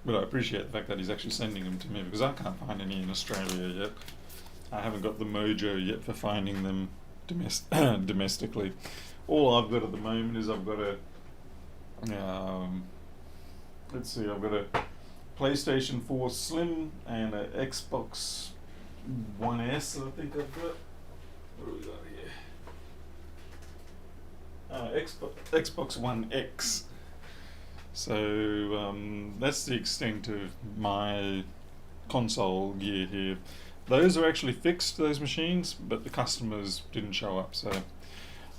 But I appreciate the fact that he's actually sending them to me, because I can't find any in Australia yet. I haven't got the mojo yet for finding them domestically. All I've got at the moment is I've got a let's see, I've got a PlayStation 4 Slim and an Xbox One S, I think I've got. What do we got here? Xbox One X. So that's the extent of my console gear here. Those are actually fixed, those machines, but the customers didn't show up. So,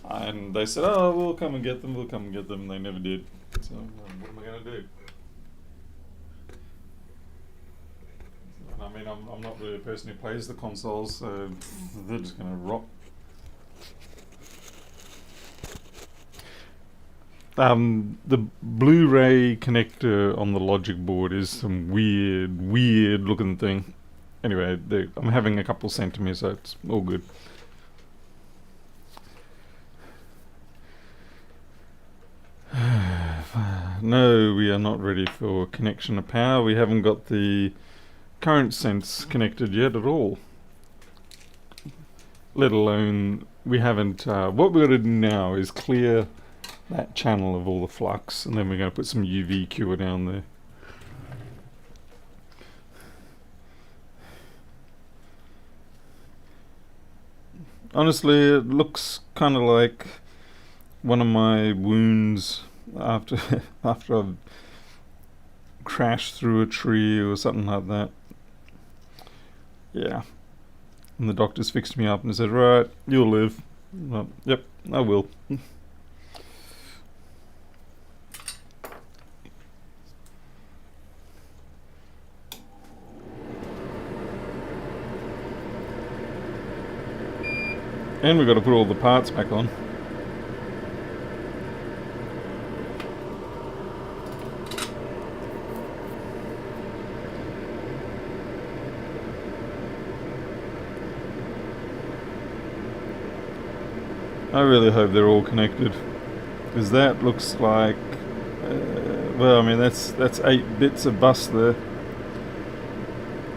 and they said, "Oh, we'll come and get them. We'll come and get them." They never did. So, what am I going to do? I mean, I'm not really a person who plays the consoles, so they're just going to rot. The Blu-ray connector on the logic board is some weird looking thing. Anyway, I'm having a couple sent to me, so it's all good. No, we are not ready for connection to power. We haven't got the current sense connected yet at all. Let alone, we haven't, what we're going to do now is clear that channel of all the flux, and then we're going to put some UV cure down there. Honestly, it looks kind of like one of my wounds after I've crashed through a tree or something like that. Yeah. And the doctors fixed me up and said, "Right, you'll live." Well, yep, I will. And we've got to put all the parts back on. I really hope they're all connected, because that looks like, well, I mean, that's 8 bits of bus there.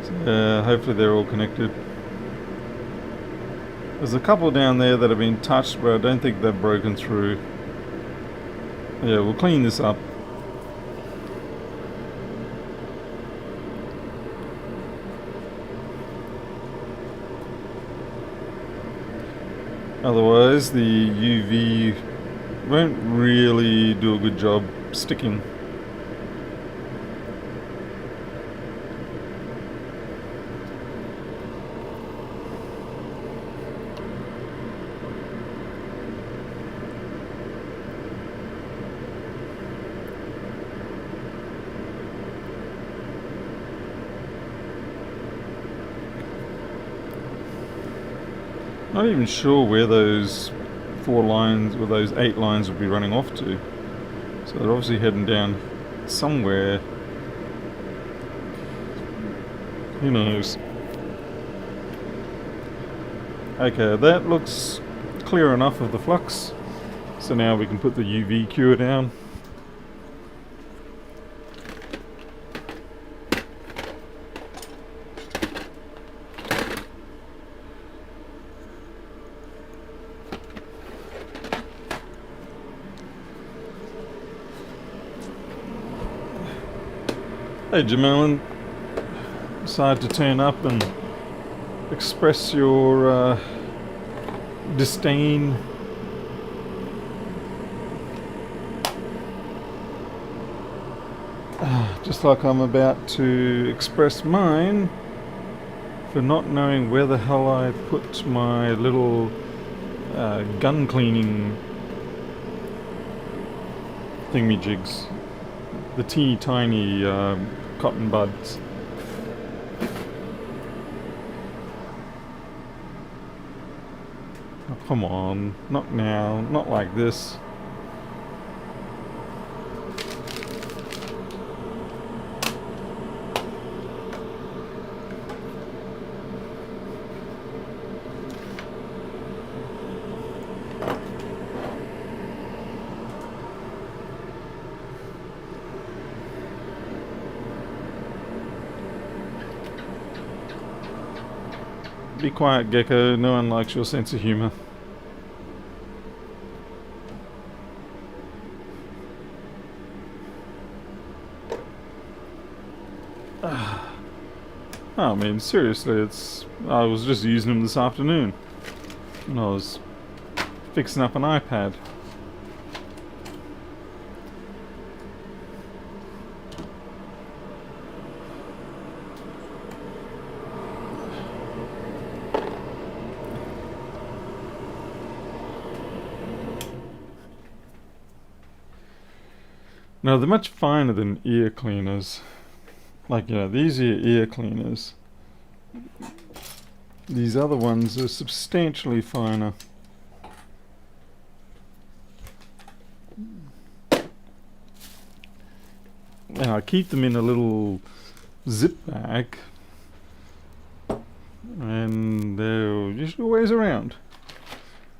So, hopefully they're all connected. There's a couple down there that have been touched, but I don't think they've broken through. Yeah, we'll clean this up. Otherwise, the UV won't really do a good job sticking. Not even sure where those 4 lines or those 8 lines would be running off to. So they're obviously heading down somewhere. Who knows? Okay, that looks clear enough of the flux. So now we can put the UV cure down. Hey Jamelin, decide to turn up and express your disdain. Just like I'm about to express mine for not knowing where the hell I put my little gun cleaning thingy-jigs. The teeny tiny cotton buds. Oh, come on, not now, not like this. Be quiet, Gecko. No one likes your sense of humor. I mean, seriously, I was just using them this afternoon when I was fixing up an iPad. Now, they're much finer than ear cleaners. Like, these are your ear cleaners. These other ones are substantially finer. And I keep them in a little zip bag. And they're usually always around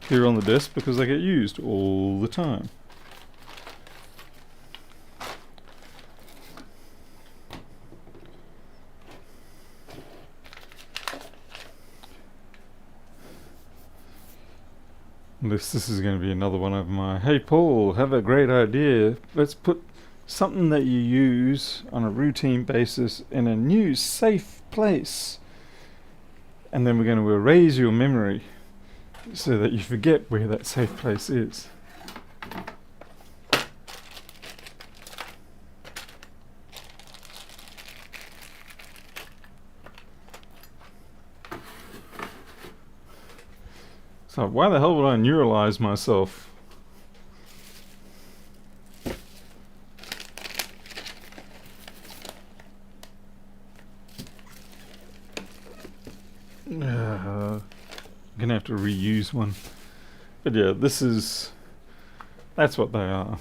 here on the desk because they get used all the time. This is going to be another one of my, hey Paul, have a great idea. Let's put something that you use on a routine basis in a new safe place. And then we're going to erase your memory so that you forget where that safe place is. So why the hell would I neuralize myself? I'm gonna have to reuse one. But yeah, that's what they are.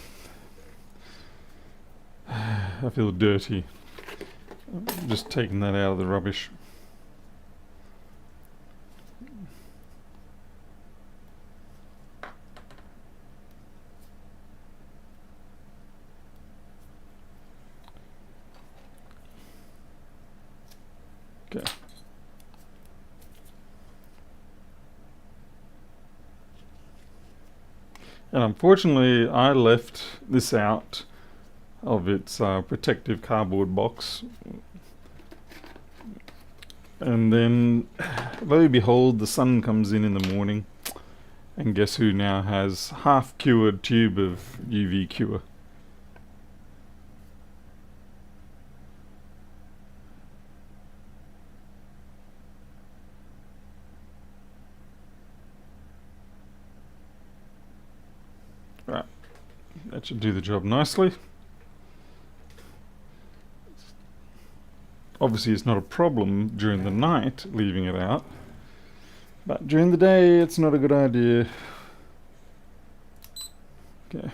I feel dirty. I'm just taking that out of the rubbish. Okay. And unfortunately, I left this out of its protective cardboard box. And then, lo and behold, the sun comes in the morning. And guess who now has half-cured tube of UV cure? Right, that should do the job nicely. Obviously it's not a problem during the night leaving it out, but during the day it's not a good idea. Okay.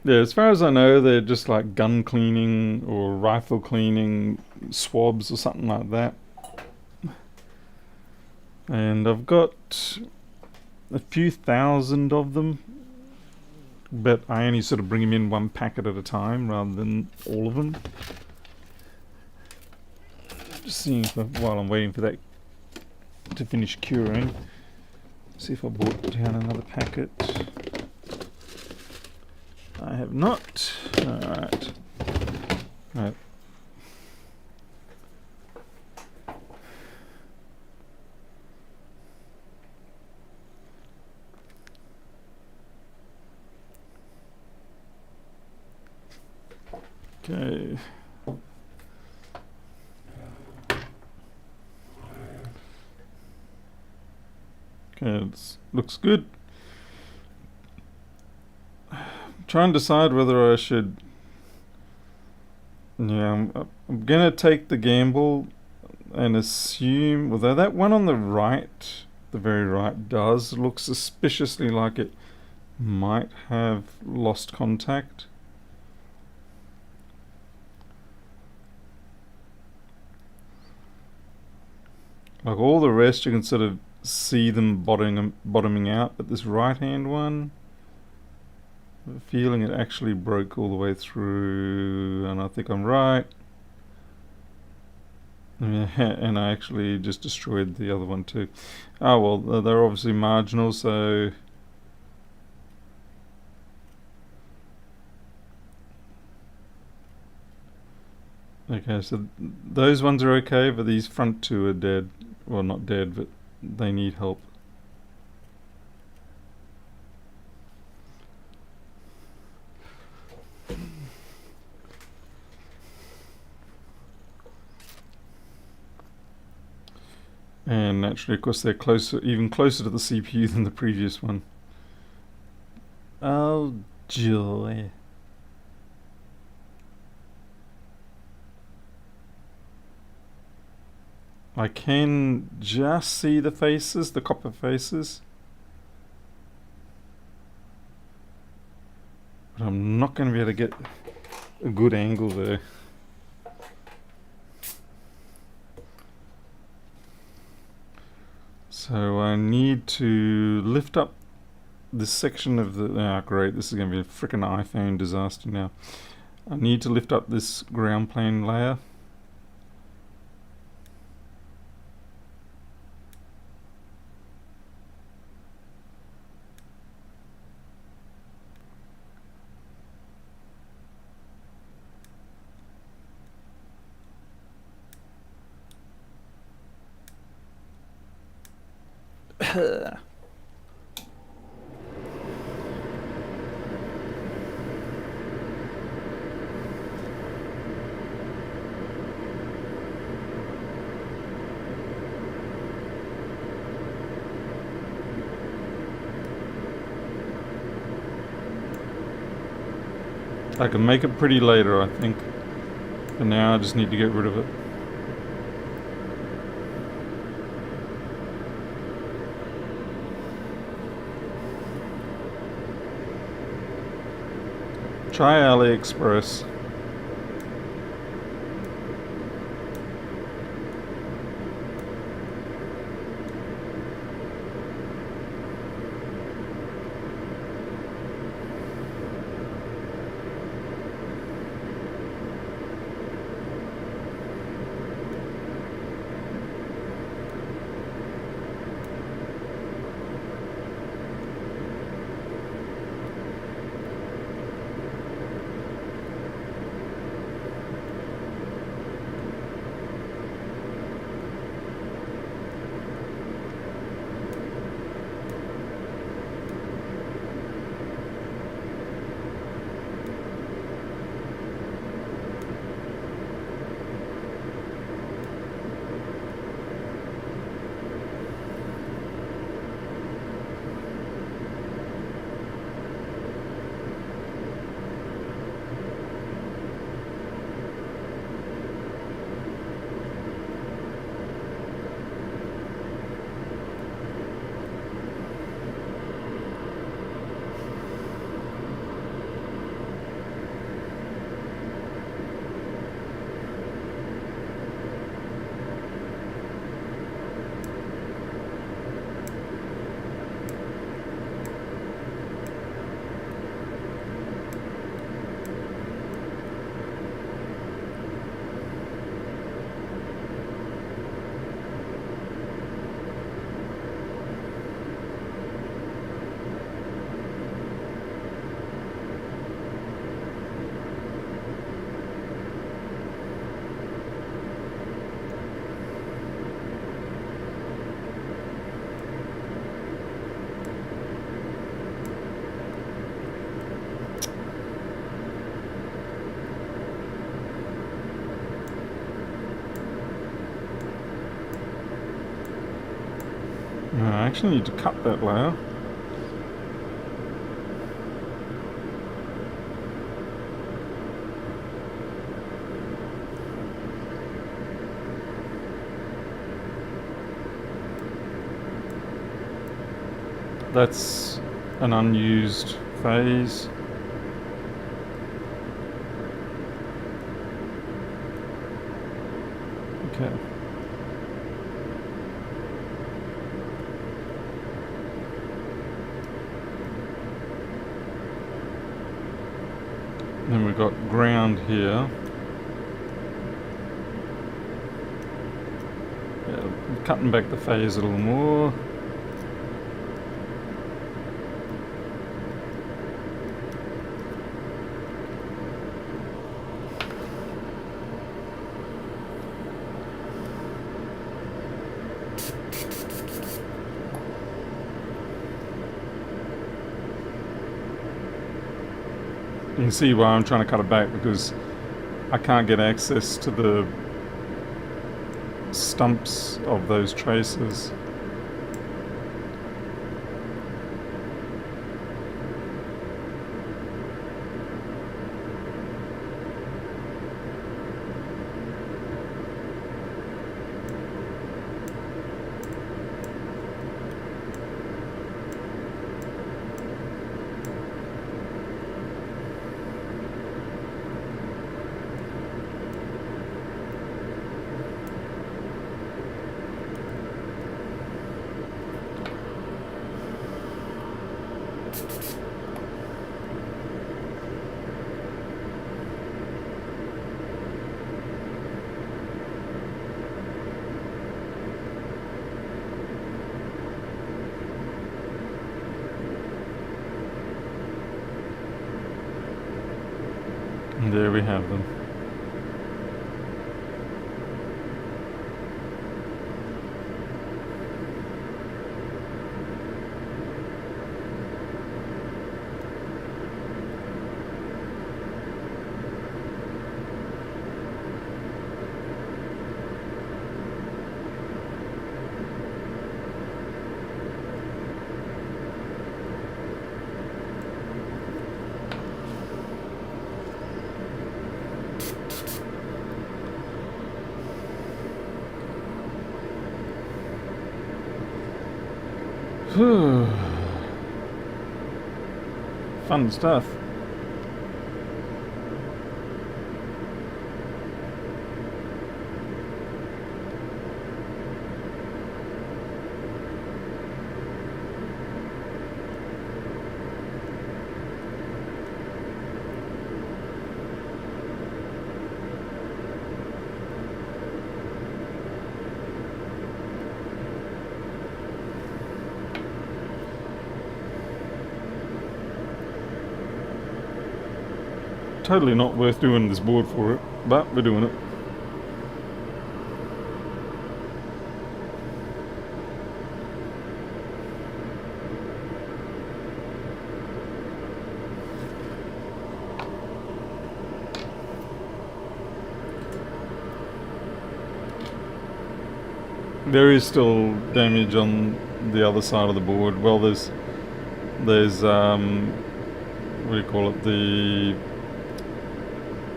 Yeah, as far as I know, they're just like gun cleaning or rifle cleaning swabs or something like that. And I've got a few thousand of them, but I only sort of bring them in one packet at a time rather than all of them. Just seeing if while I'm waiting for that to finish curing, see if I brought down another packet. I have not. Alright. Right. Okay. Okay, it looks good. Try and decide whether I should. Yeah, I'm gonna take the gamble and assume. Although that one on the right, the very right, does look suspiciously like it might have lost contact. Like all the rest, you can sort of see them bottoming out, but this right hand one, I have a feeling it actually broke all the way through, and I think I'm right. Yeah, and I actually just destroyed the other one too. Oh well, they're obviously marginal, so okay, so those ones are okay, but these front two are dead. Well, not dead, but they need help. And naturally, of course, they're closer, even closer to the CPU than the previous one. Oh, joy. I can just see the faces, the copper faces. But I'm not going to be able to get a good angle there. So I need to lift up this section of the... Ah, great, this is going to be a freaking iPhone disaster now. I need to lift up this ground plane layer. I can make it pretty later, I think. For now, I just need to get rid of it. Try AliExpress. actually need to cut that layer. That's an unused phase. Okay. Then we've got ground here. Yeah, cutting back the phase a little more. You can see why I'm trying to cut it back, because I can't get access to the stumps of those traces. And there we have them. Fun stuff. Totally not worth doing this board for it, but we're doing it. There is still damage on the other side of the board. Well, there's what do you call it, the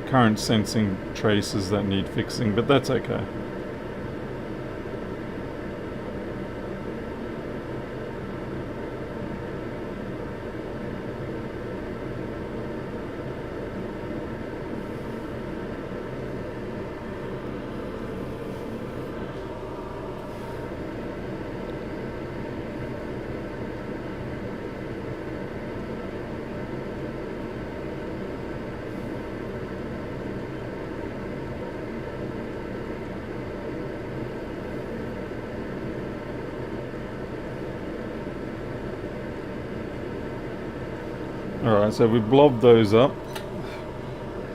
current sensing traces that need fixing, but that's okay. Alright, so we've blobbed those up,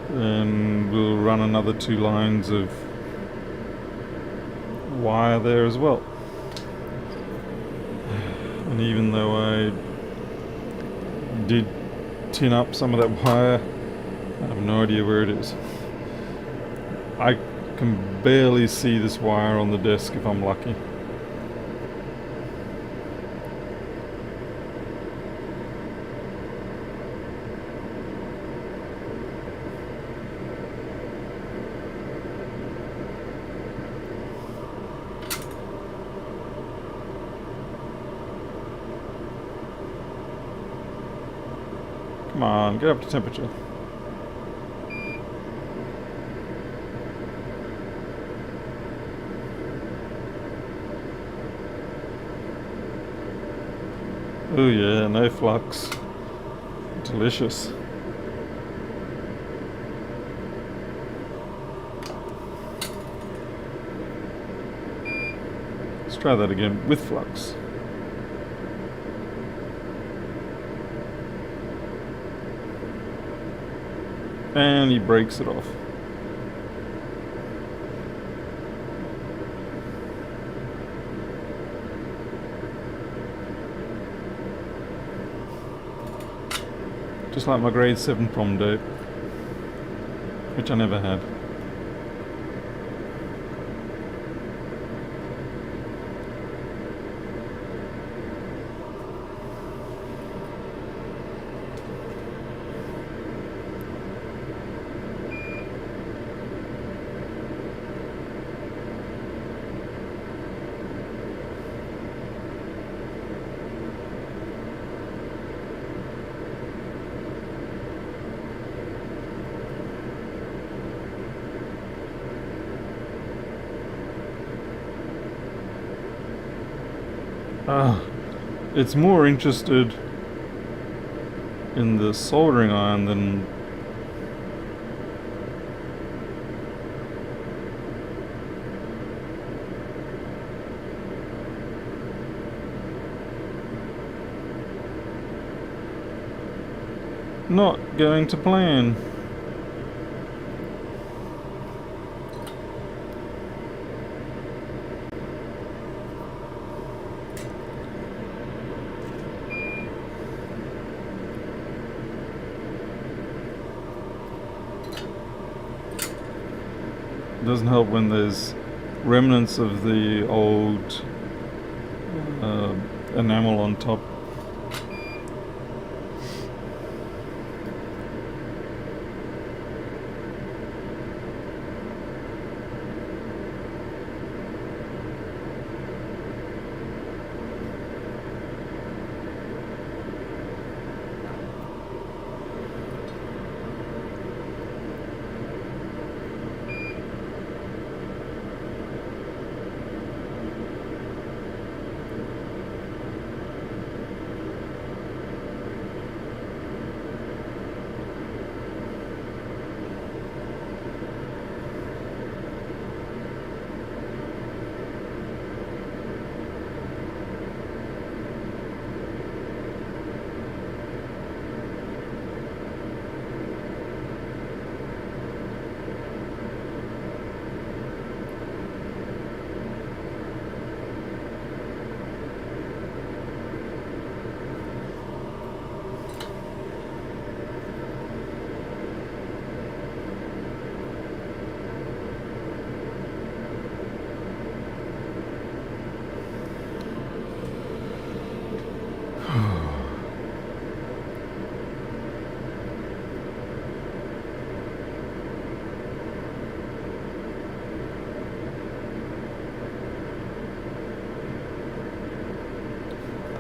and we'll run another 2 lines of wire there as well. And even though I did tin up some of that wire, I have no idea where it is. I can barely see this wire on the desk if I'm lucky. Come on, get up to temperature. Oh yeah, no flux. Delicious. Let's try that again with flux. And he breaks it off. Just like my grade 7 prom date, which I never had. It's more interested in the soldering iron than not going to plan. Doesn't help when there's remnants of the old enamel on top.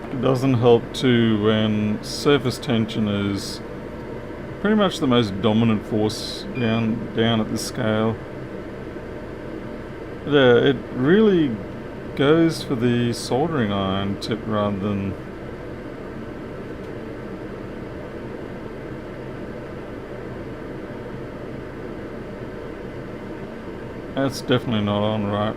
It doesn't help too when surface tension is pretty much the most dominant force down at the scale. Yeah, it really goes for the soldering iron tip rather than that's definitely not on right.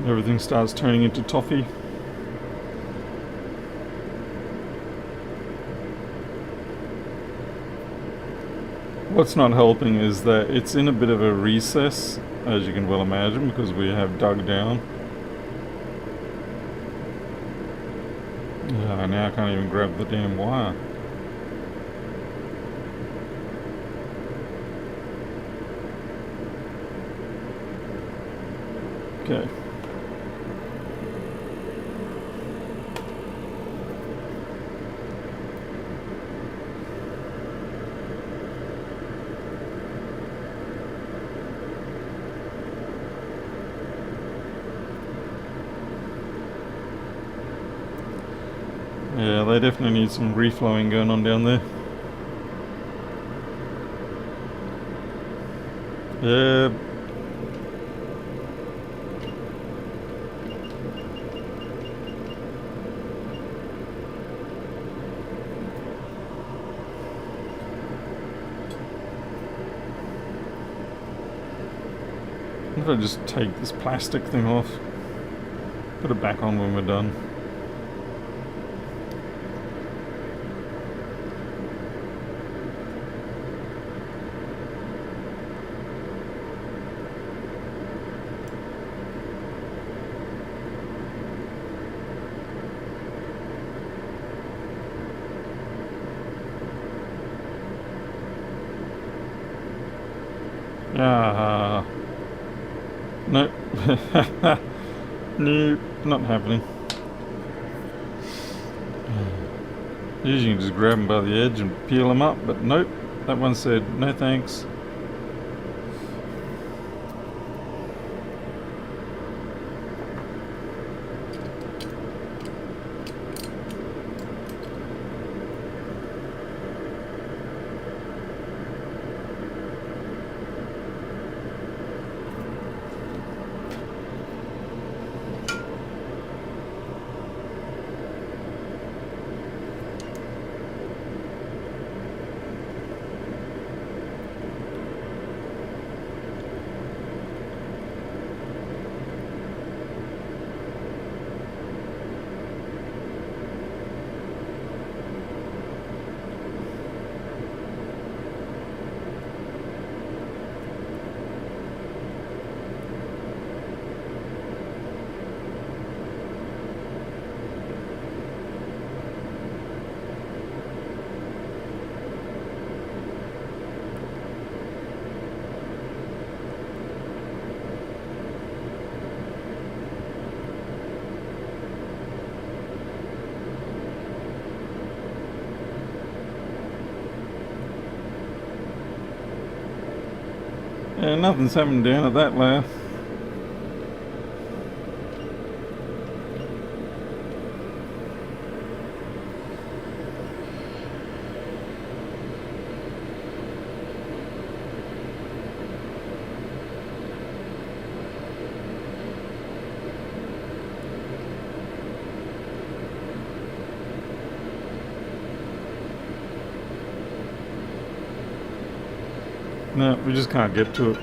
Everything starts turning into toffee. What's not helping is that it's in a bit of a recess, as you can well imagine, because we have dug down. now I can't even grab the damn wire. Okay. Yeah, they definitely need some reflowing going on down there. Yeah. If I just take this plastic thing off, put it back on when we're done. Ah, no. Nope, not happening. Usually you can just grab them by the edge and peel them up, but nope. That one said, no thanks. Yeah, nothing's happening down at that layer. No, we just can't get to it.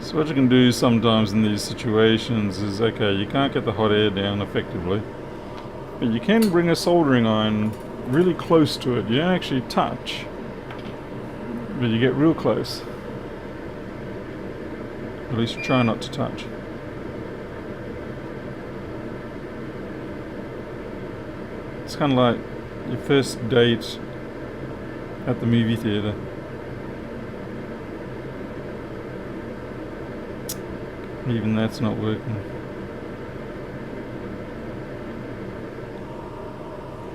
So what you can do sometimes in these situations is, okay, you can't get the hot air down effectively, but you can bring a soldering iron really close to it. You don't actually touch, but you get real close. At least you try not to touch. It's kind of like your first date at the movie theater. Even that's not working.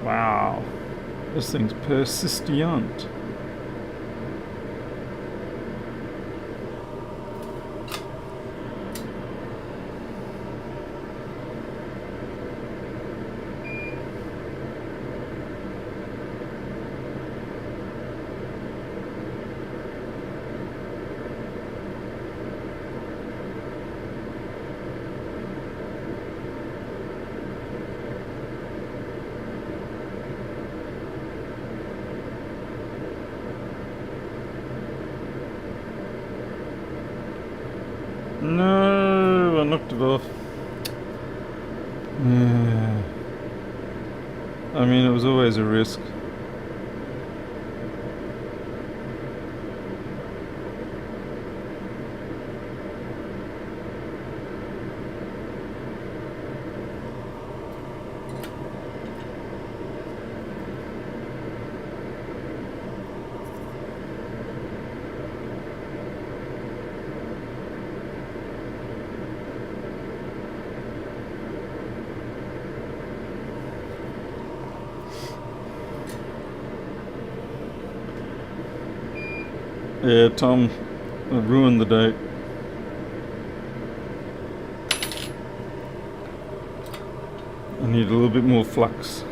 Wow, this thing's persistent. No, I knocked it off. I mean, it was always a risk. Yeah, Tom ruined the date. I need a little bit more flux.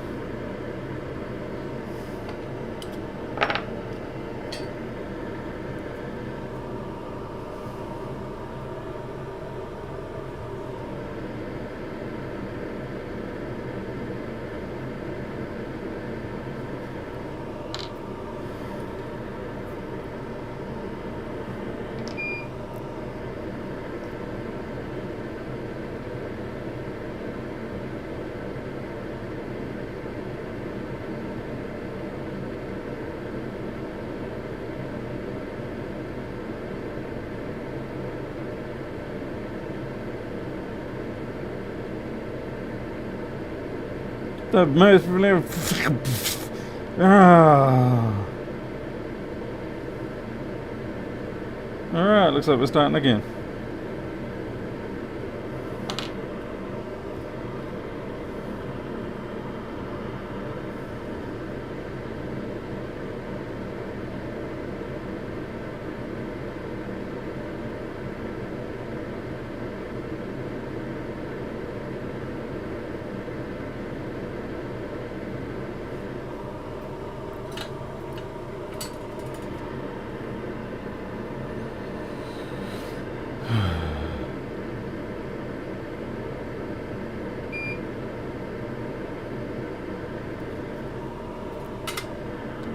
The most Alright, looks like we're starting again.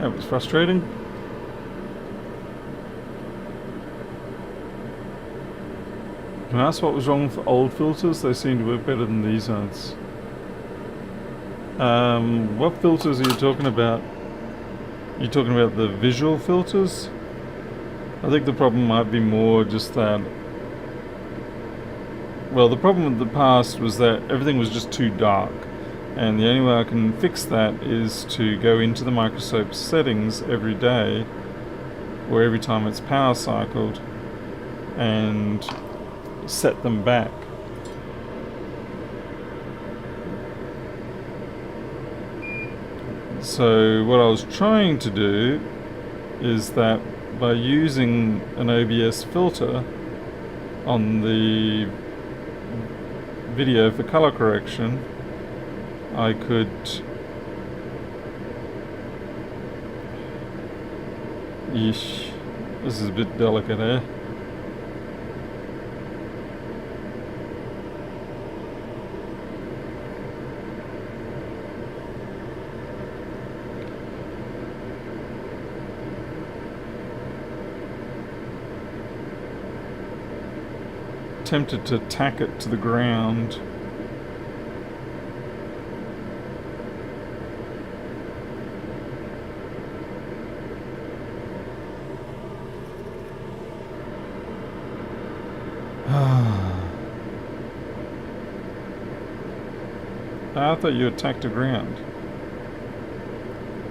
That was frustrating. Can I ask what was wrong with old filters? They seem to work better than these ones. What filters are you talking about? You're talking about the visual filters? I think the problem might be more just that... Well, the problem with the past was that everything was just too dark. And the only way I can fix that is to go into the microscope settings every day, or every time it's power cycled, and set them back. So what I was trying to do is that by using an OBS filter on the video for color correction, I could yeesh, this is a bit delicate, eh? Tempted to tack it to the ground. I thought you attacked the ground.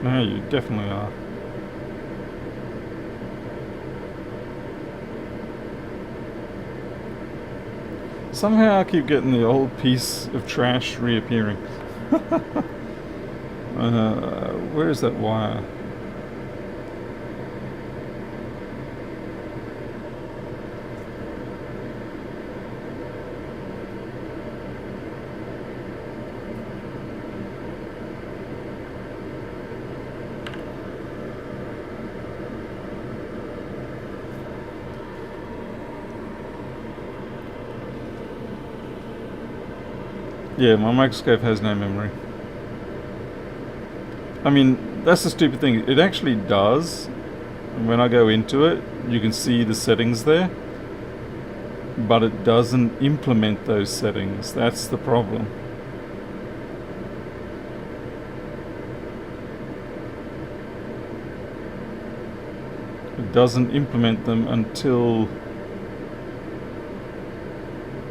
No, you definitely are. Somehow I keep getting the old piece of trash reappearing. Where is that wire? Yeah, my microscope has no memory. I mean, that's the stupid thing. It actually does. When I go into it, you can see the settings there. but it doesn't implement those settings. That's the problem. It doesn't implement them until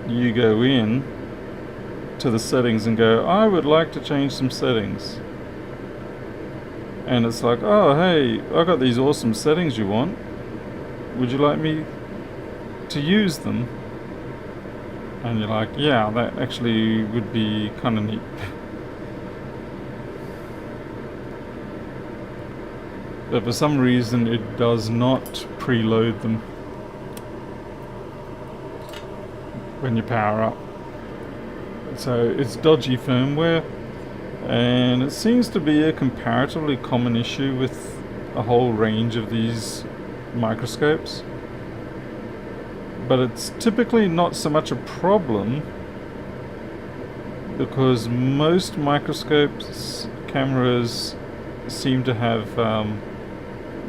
you go in to the settings and go, I would like to change some settings. And it's like, oh hey, I got these awesome settings you want. Would you like me to use them? And you're like, yeah, that actually would be kind of neat. But for some reason it does not preload them when you power up. So it's dodgy firmware, and it seems to be a comparatively common issue with a whole range of these microscopes. But it's typically not so much a problem because most microscopes, cameras seem to have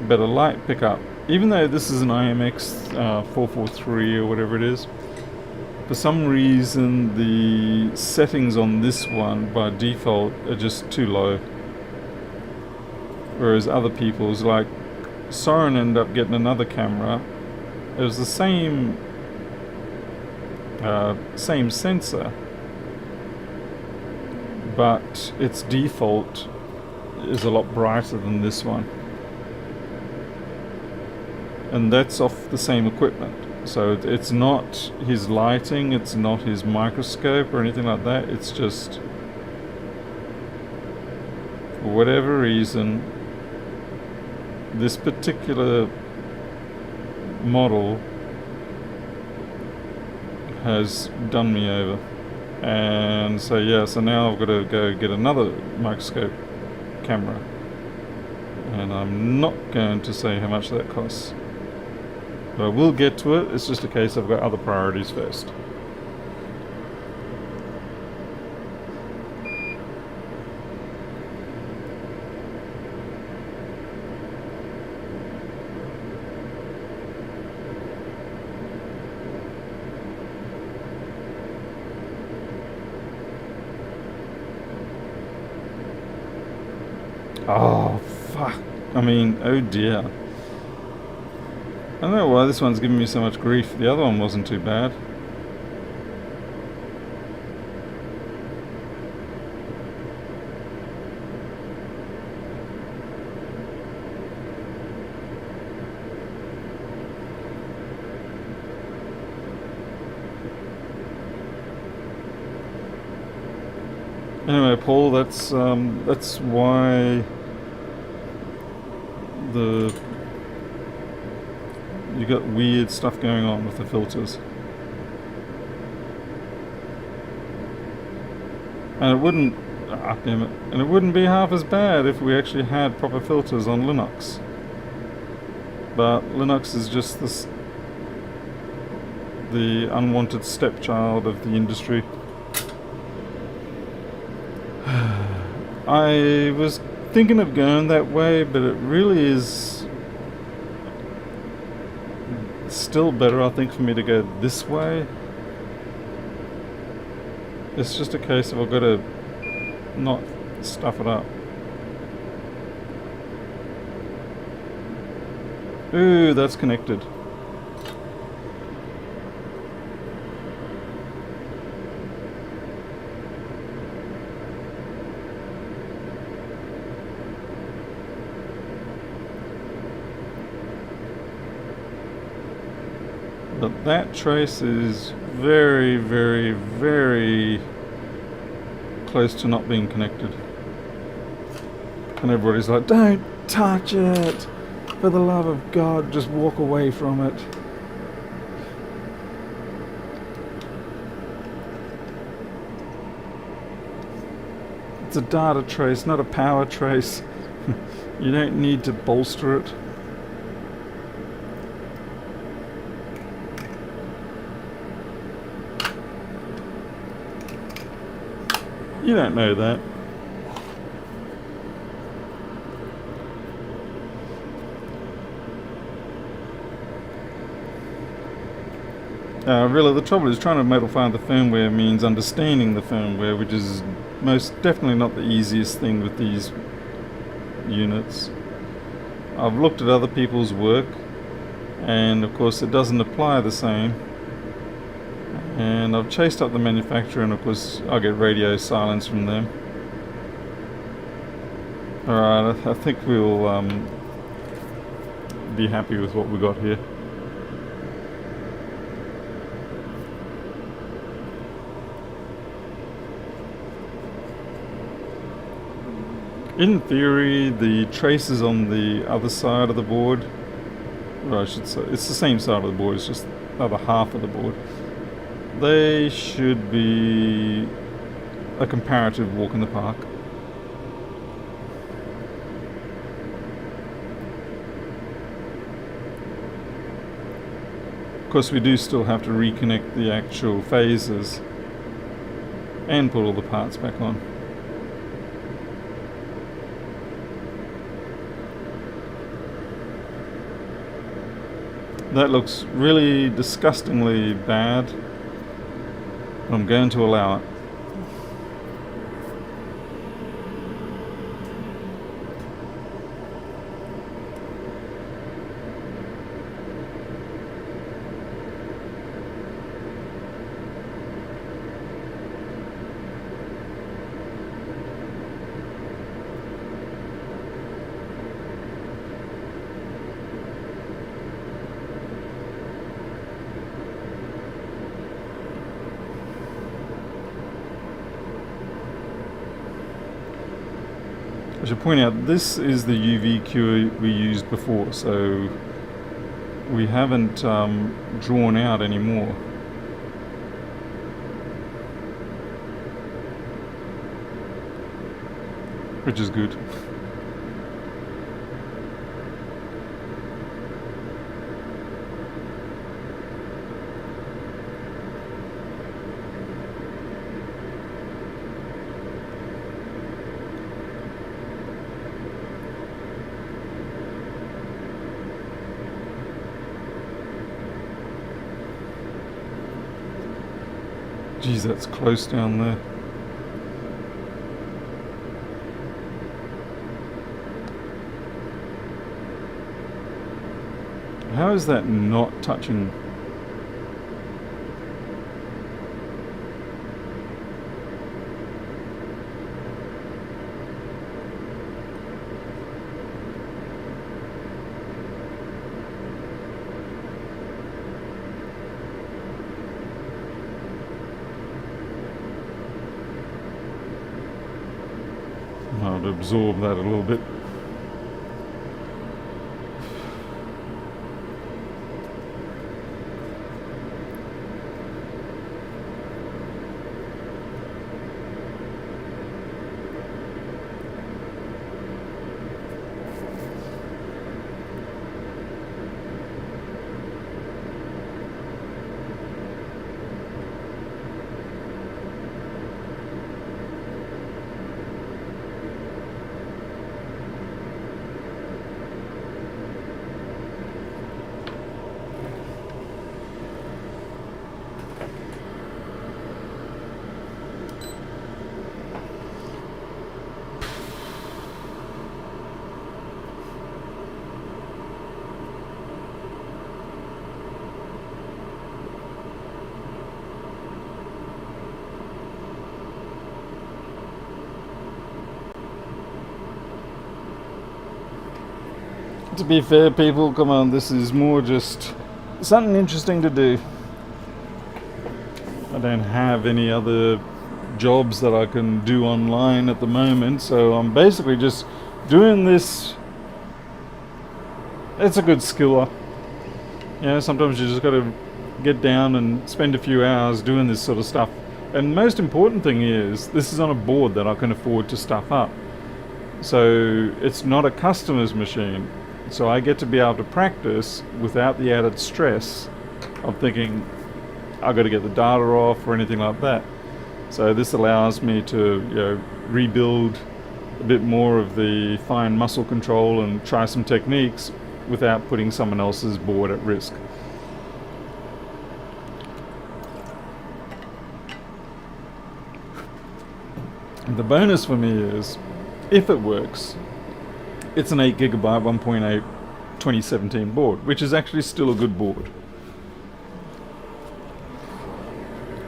better light pickup. Even though this is an IMX 443 or whatever it is, for some reason the settings on this one by default are just too low. Whereas other people's, like Soren, ended up getting another camera. It was the same sensor, but its default is a lot brighter than this one, and that's off the same equipment. So it's not his lighting, it's not his microscope or anything like that. It's just, for whatever reason, this particular model has done me over. And so yeah, so now I've got to go get another microscope camera, and I'm not going to say how much that costs, but I will get to it. It's just a case I've got other priorities first. Oh, fuck. I mean, oh dear. I don't know why this one's giving me so much grief. The other one wasn't too bad. Anyway, Paul, that's why you got weird stuff going on with the filters. And it wouldn't, damn it, and it wouldn't be half as bad if we actually had proper filters on Linux. But Linux is just the unwanted stepchild of the industry. I was thinking of going that way, but it really is still better, I think, for me to go this way. It's just a case of I've got to not stuff it up. Ooh, that's connected. But that trace is very, very, very close to not being connected. And everybody's like, don't touch it! For the love of God, just walk away from it. It's a data trace, not a power trace. You don't need to bolster it. You don't know that. Really, the trouble is trying to modify the firmware means understanding the firmware, which is most definitely not the easiest thing with these units. I've looked at other people's work, and of course it doesn't apply the same. And I've chased up the manufacturer, and of course I'll get radio silence from them. Alright, I think we'll be happy with what we got here. In theory, the traces on the other side of the board, or I should say, it's the same side of the board, it's just the other half of the board. They should be a comparative walk in the park. Of course, we do still have to reconnect the actual phases and put all the parts back on. That looks really disgustingly bad. I'm going to allow it. I should point out, this is the UV cure we used before, so we haven't drawn out anymore. Which is good. Geez, that's close down there. How is that not touching? I'll absorb that a little bit. To be fair, people, come on, this is more just something interesting to do. I don't have any other jobs that I can do online at the moment, so I'm basically just doing this. It's a good skiller. You know, sometimes you just got to get down and spend a few hours doing this sort of stuff. And most important thing is, this is on a board that I can afford to stuff up. So it's not a customer's machine. So I get to be able to practice without the added stress of thinking I've got to get the data off or anything like that. So this allows me to, you know, rebuild a bit more of the fine muscle control and try some techniques without putting someone else's board at risk. The bonus for me is, if it works, it's an 8GB 1.8 2017 board, which is actually still a good board.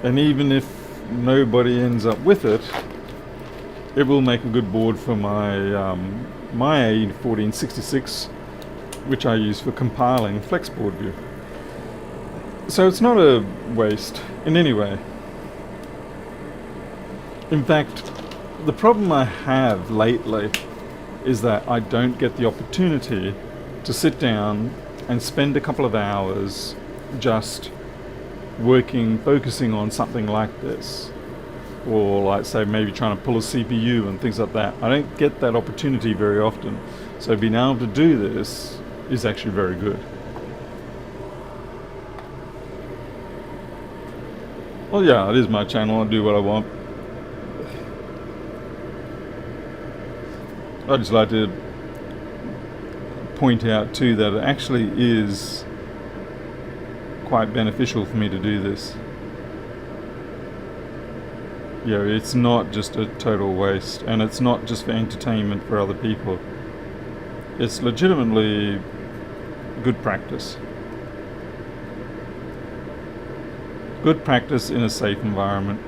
And even if nobody ends up with it, it will make a good board for my A1466, which I use for compiling Flexboard View. So it's not a waste in any way. In fact, the problem I have lately is that I don't get the opportunity to sit down and spend a couple of hours just focusing on something like this, or like say maybe trying to pull a CPU and things like that. I don't get that opportunity very often, so being able to do this is actually very good. Well, yeah, it is my channel. I do what I want. I just like to point out too that it actually is quite beneficial for me to do this. Yeah, it's not just a total waste, and it's not just for entertainment for other people. It's legitimately good practice. Good practice in a safe environment.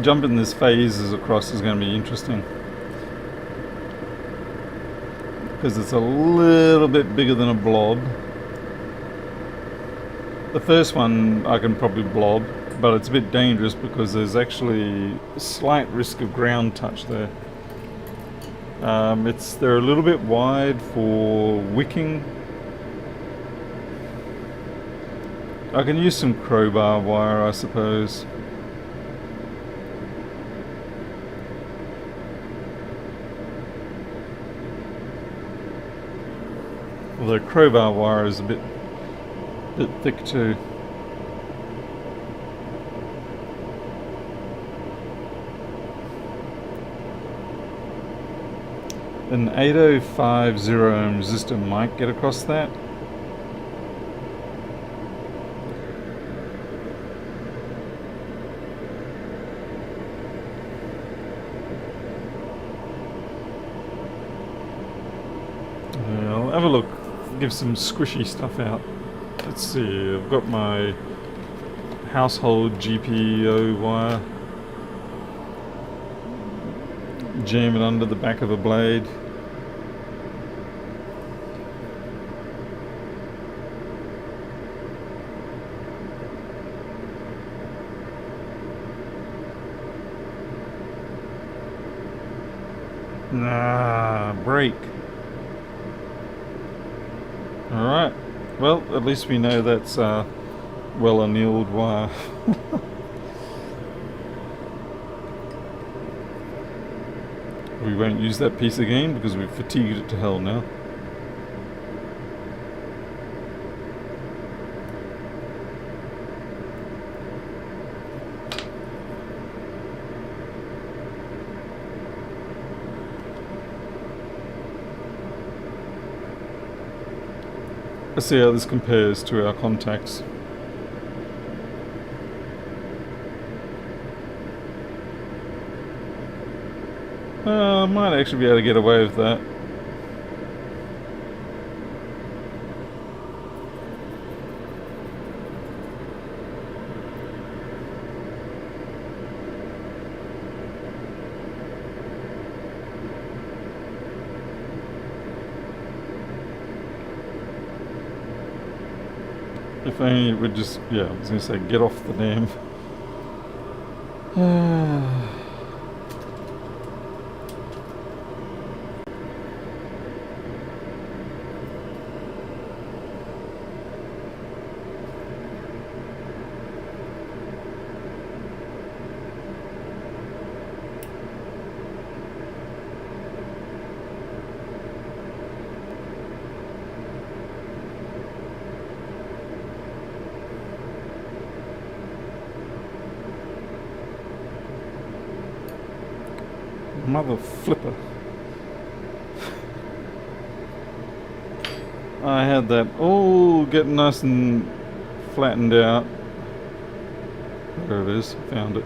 Jumping this phases across is going to be interesting, because it's a little bit bigger than a blob. The first one I can probably blob, but it's a bit dangerous because there's actually a slight risk of ground touch there. They're a little bit wide for wicking. I can use some crowbar wire, I suppose. Although crowbar wire is a bit thick too. An 8050 ohm resistor might get across that. Yeah, I'll have a look. Give some squishy stuff out. Let's see, I've got my household GPO wire. Jam it under the back of a blade. Break. Alright, well, at least we know that's well annealed wire. We won't use that piece again because we've fatigued it to hell now. Let's see how this compares to our contacts. I might actually be able to get away with that. If only it would just, yeah, I was going to say, get off the damn. Mother flipper. I had that all getting nice and flattened out. There it is, found it.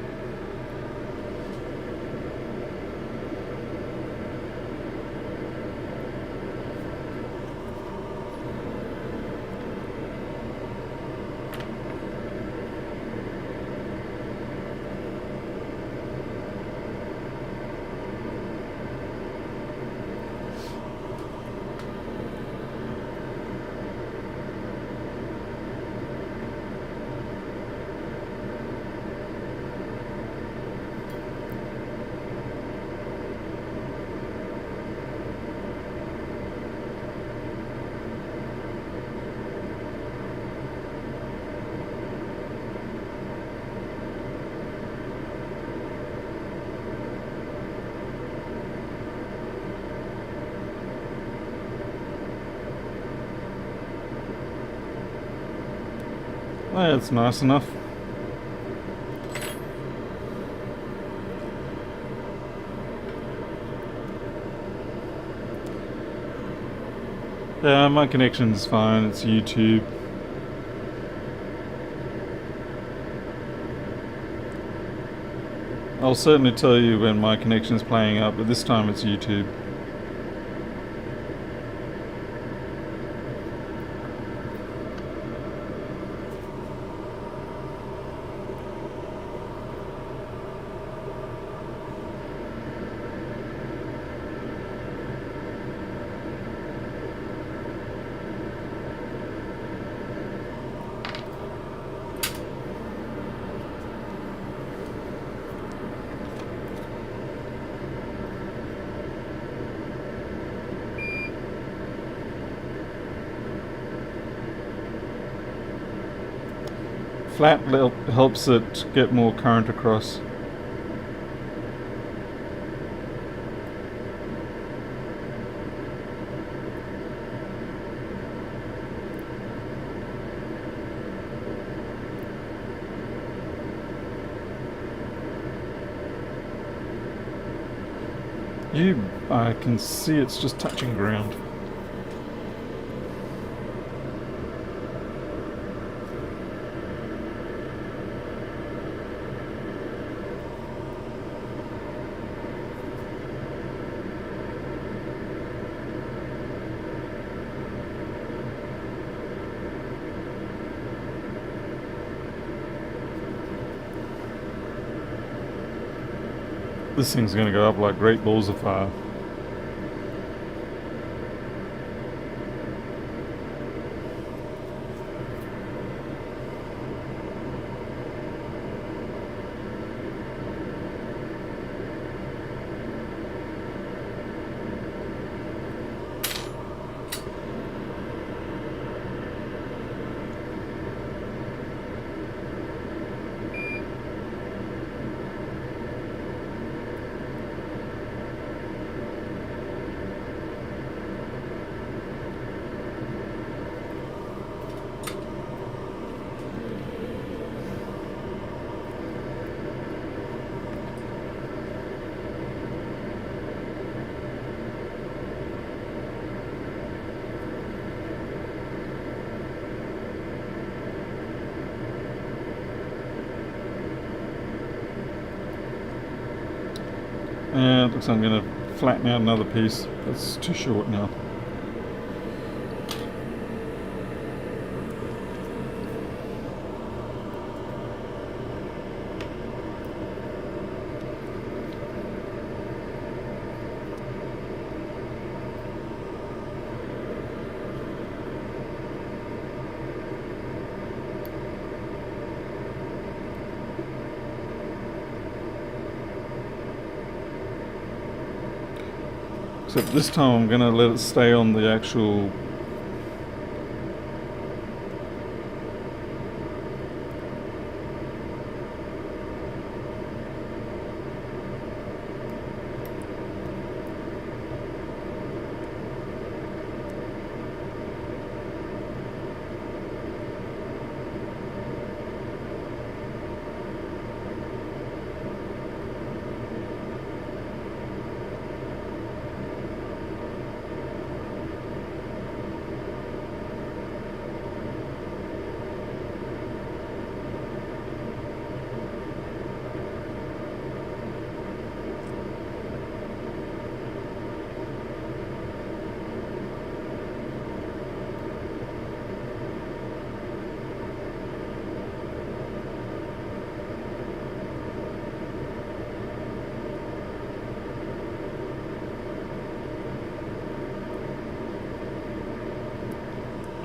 That's nice enough. Yeah, my connection's fine, it's YouTube. I'll certainly tell you when my connection's playing up, but this time it's YouTube. Flat helps it get more current across. I can see it's just touching ground. This thing's going to go up like great balls of fire. And it looks like I'm going to flatten out another piece. That's too short now. Except this time I'm going to let it stay on the actual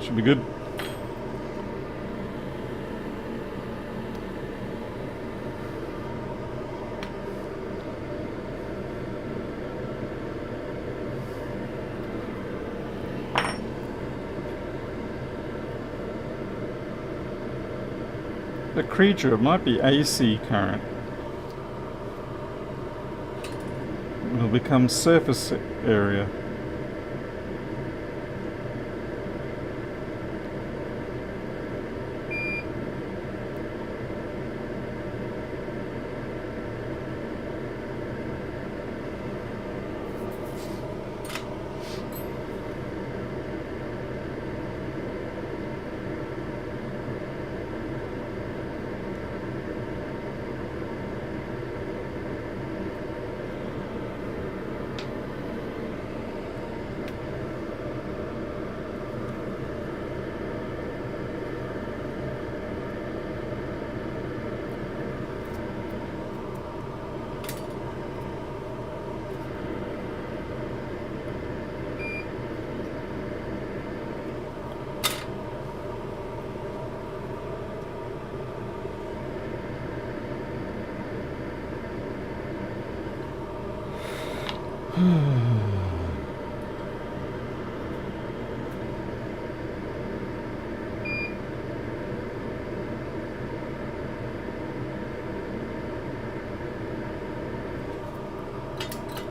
Should be good. The creature, it might be AC current. It'll become surface area.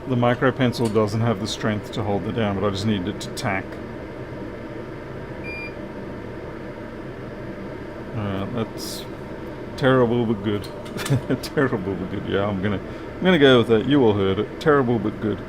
The micro pencil doesn't have the strength to hold it down, but I just need it to tack. That's terrible but good. Terrible but good. Yeah, I'm gonna go with that. You all heard it. Terrible but good.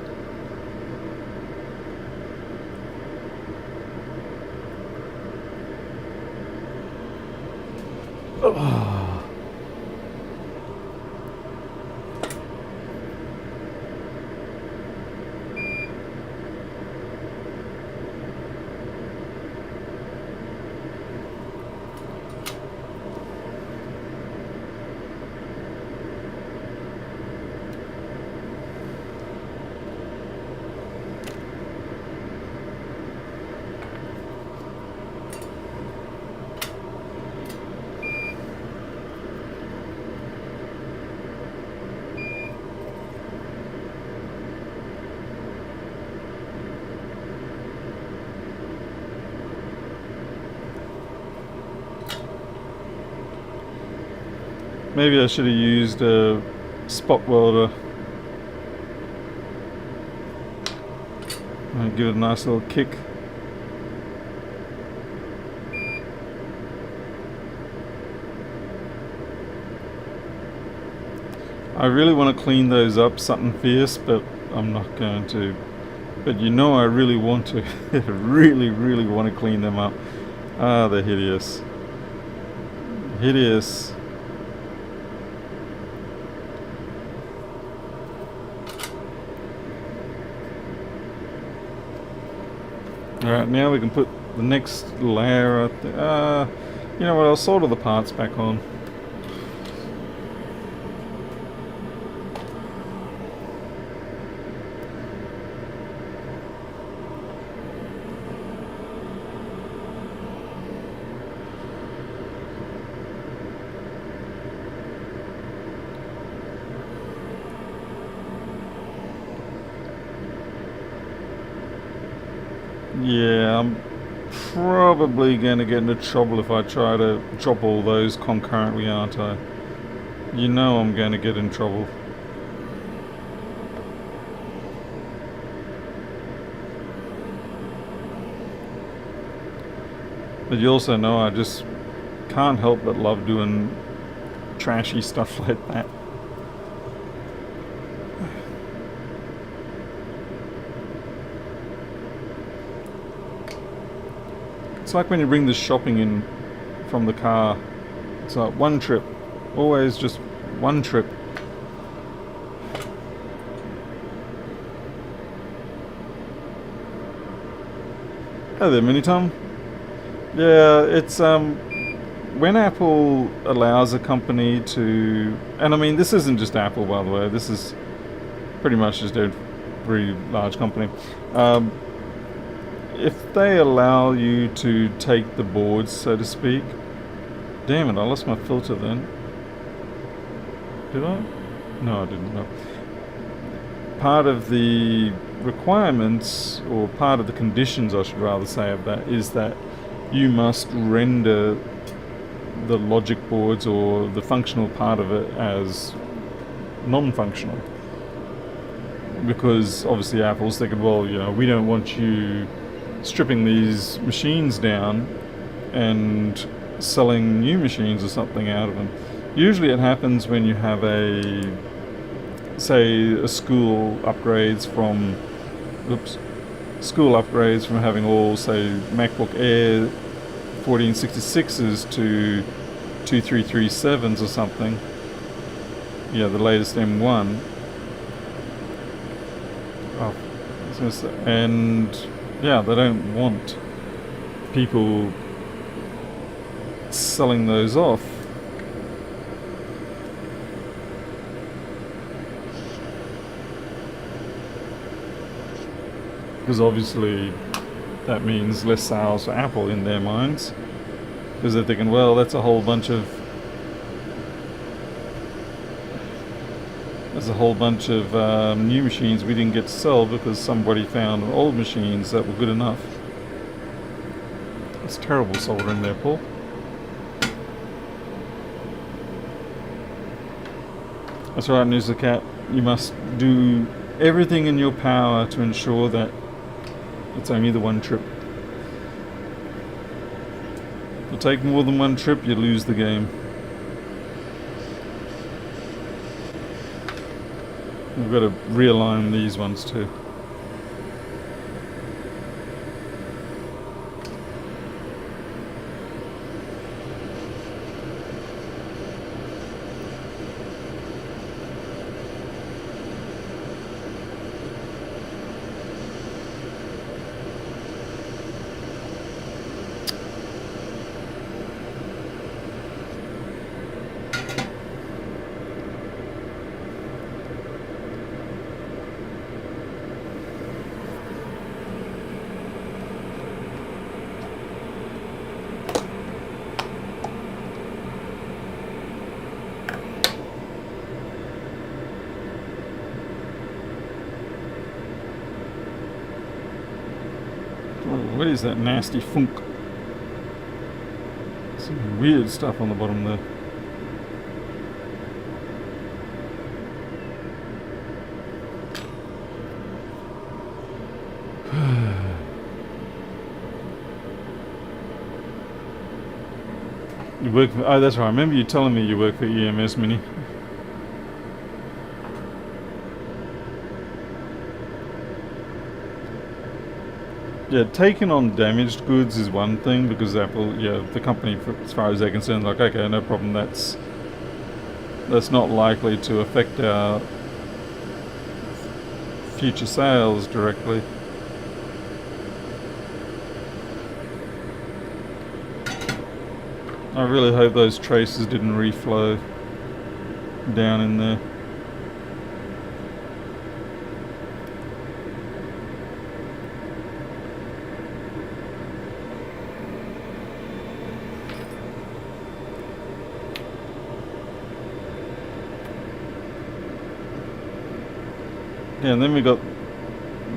Maybe I should have used a spot welder. And give it a nice little kick. I really want to clean those up, something fierce, but I'm not going to. But you know I really want to. I really want to clean them up. Ah, they're hideous. Hideous. Alright, now we can put the next layer out there. You know what, I'll solder the parts back on. Yeah, I'm probably going to get into trouble if I try to drop all those concurrently, aren't I? You know I'm going to get in trouble. But you also know I just can't help but love doing trashy stuff like that. It's like when you bring the shopping in from the car. It's like one trip. Always just one trip. Hello there, Mini Tom. Yeah, it's when Apple allows a company to, and I mean this isn't just Apple, by the way. This is pretty much just a very large company. if they allow you to take the boards, so to speak. Damn it! I lost my filter then. Did I? No, I didn't. No. Part of the requirements, or part of the conditions, I should rather say, of that is that you must render the logic boards or the functional part of it as non-functional. Because obviously Apple's thinking, well, we don't want you stripping these machines down and selling new machines or something out of them. Usually it happens when you have say a school upgrades from having all, say, MacBook Air 1466s to 2337s or something. Yeah, the latest M1. And yeah, they don't want people selling those off. Because obviously that means less sales for Apple in their minds. Because they're thinking, well, that's a whole bunch of new machines we didn't get to sell because somebody found old machines that were good enough. It's terrible soldering there, Paul. That's right, News the Cat. You must do everything in your power to ensure that it's only the one trip. If you take more than one trip, you lose the game. We've got to realign these ones too. What is that nasty funk? Some weird stuff on the bottom there. You work for, oh, that's right. I remember you telling me you work for EMS Mini. Yeah, taking on damaged goods is one thing because Apple, the company, as far as they're concerned, like, okay, no problem, that's not likely to affect our future sales directly. I really hope those traces didn't reflow down in there. Yeah, and then we got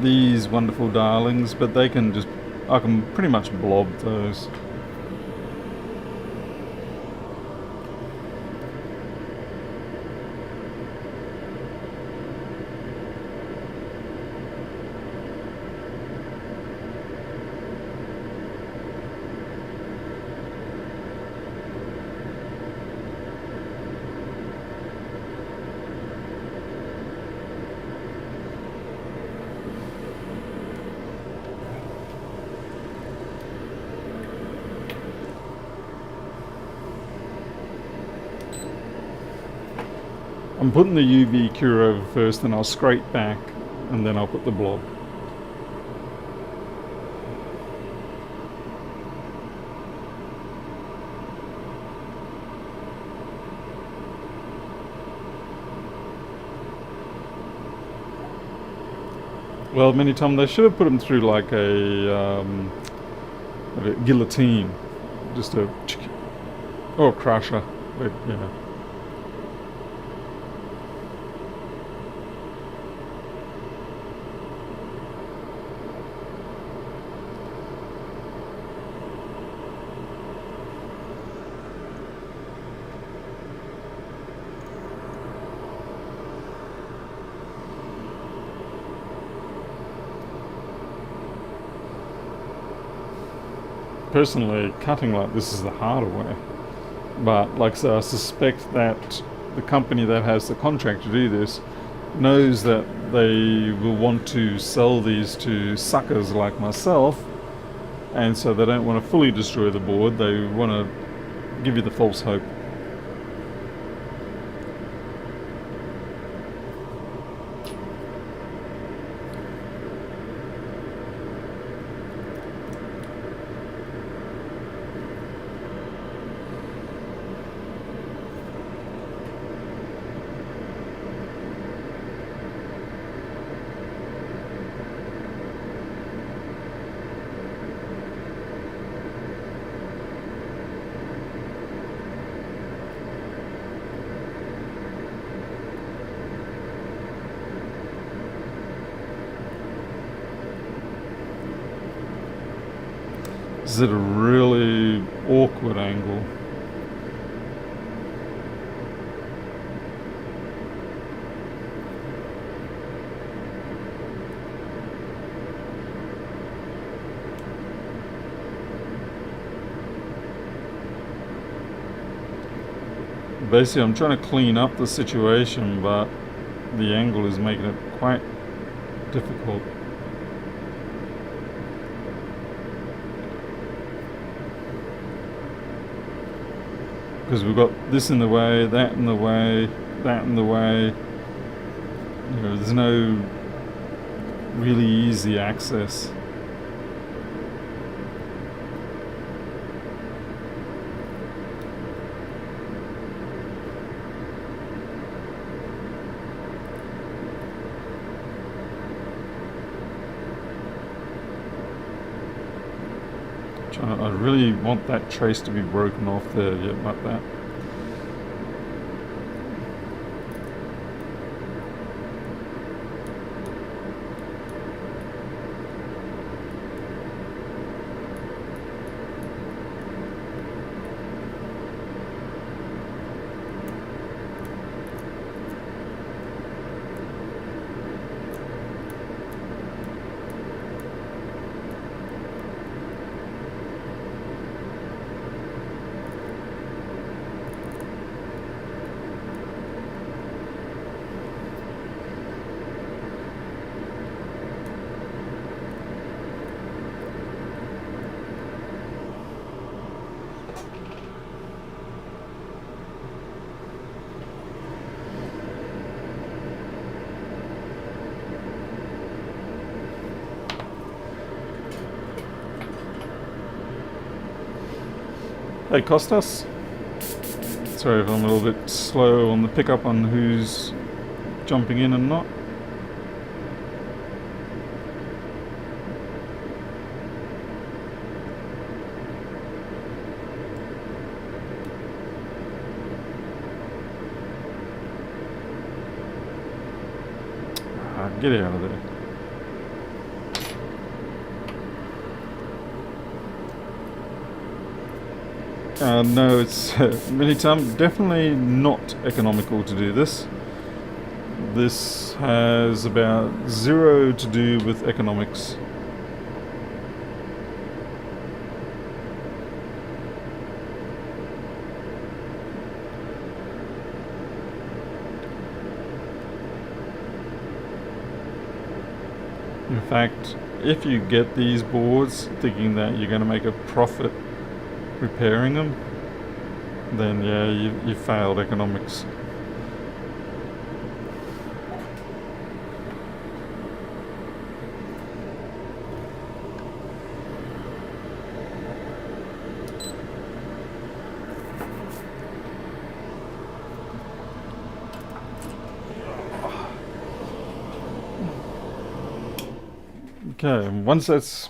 these wonderful darlings, but I can pretty much blob those. I'm putting the UV cure over first, then I'll scrape back, and then I'll put the blob. Well, many times they should have put them through like a guillotine, just a or a crusher. But yeah. Personally, cutting like this is the harder way. But like I said, I suspect that the company that has the contract to do this knows that they will want to sell these to suckers like myself, and so they don't want to fully destroy the board. They want to give you the false hope. This is at a really awkward angle. Basically, I'm trying to clean up the situation, but the angle is making it quite difficult. Because we've got this in the way, that in the way, that in the way. You know, there's no really easy access. I really want that trace to be broken off there, yeah, like that. Hey, Costas. Sorry if I'm a little bit slow on the pickup on who's jumping in and not. Get out of there. No, it's many times definitely not economical to do this. This has about zero to do with economics. In fact, if you get these boards thinking that you're going to make a profit repairing them, then yeah, you failed economics. Okay, and once that's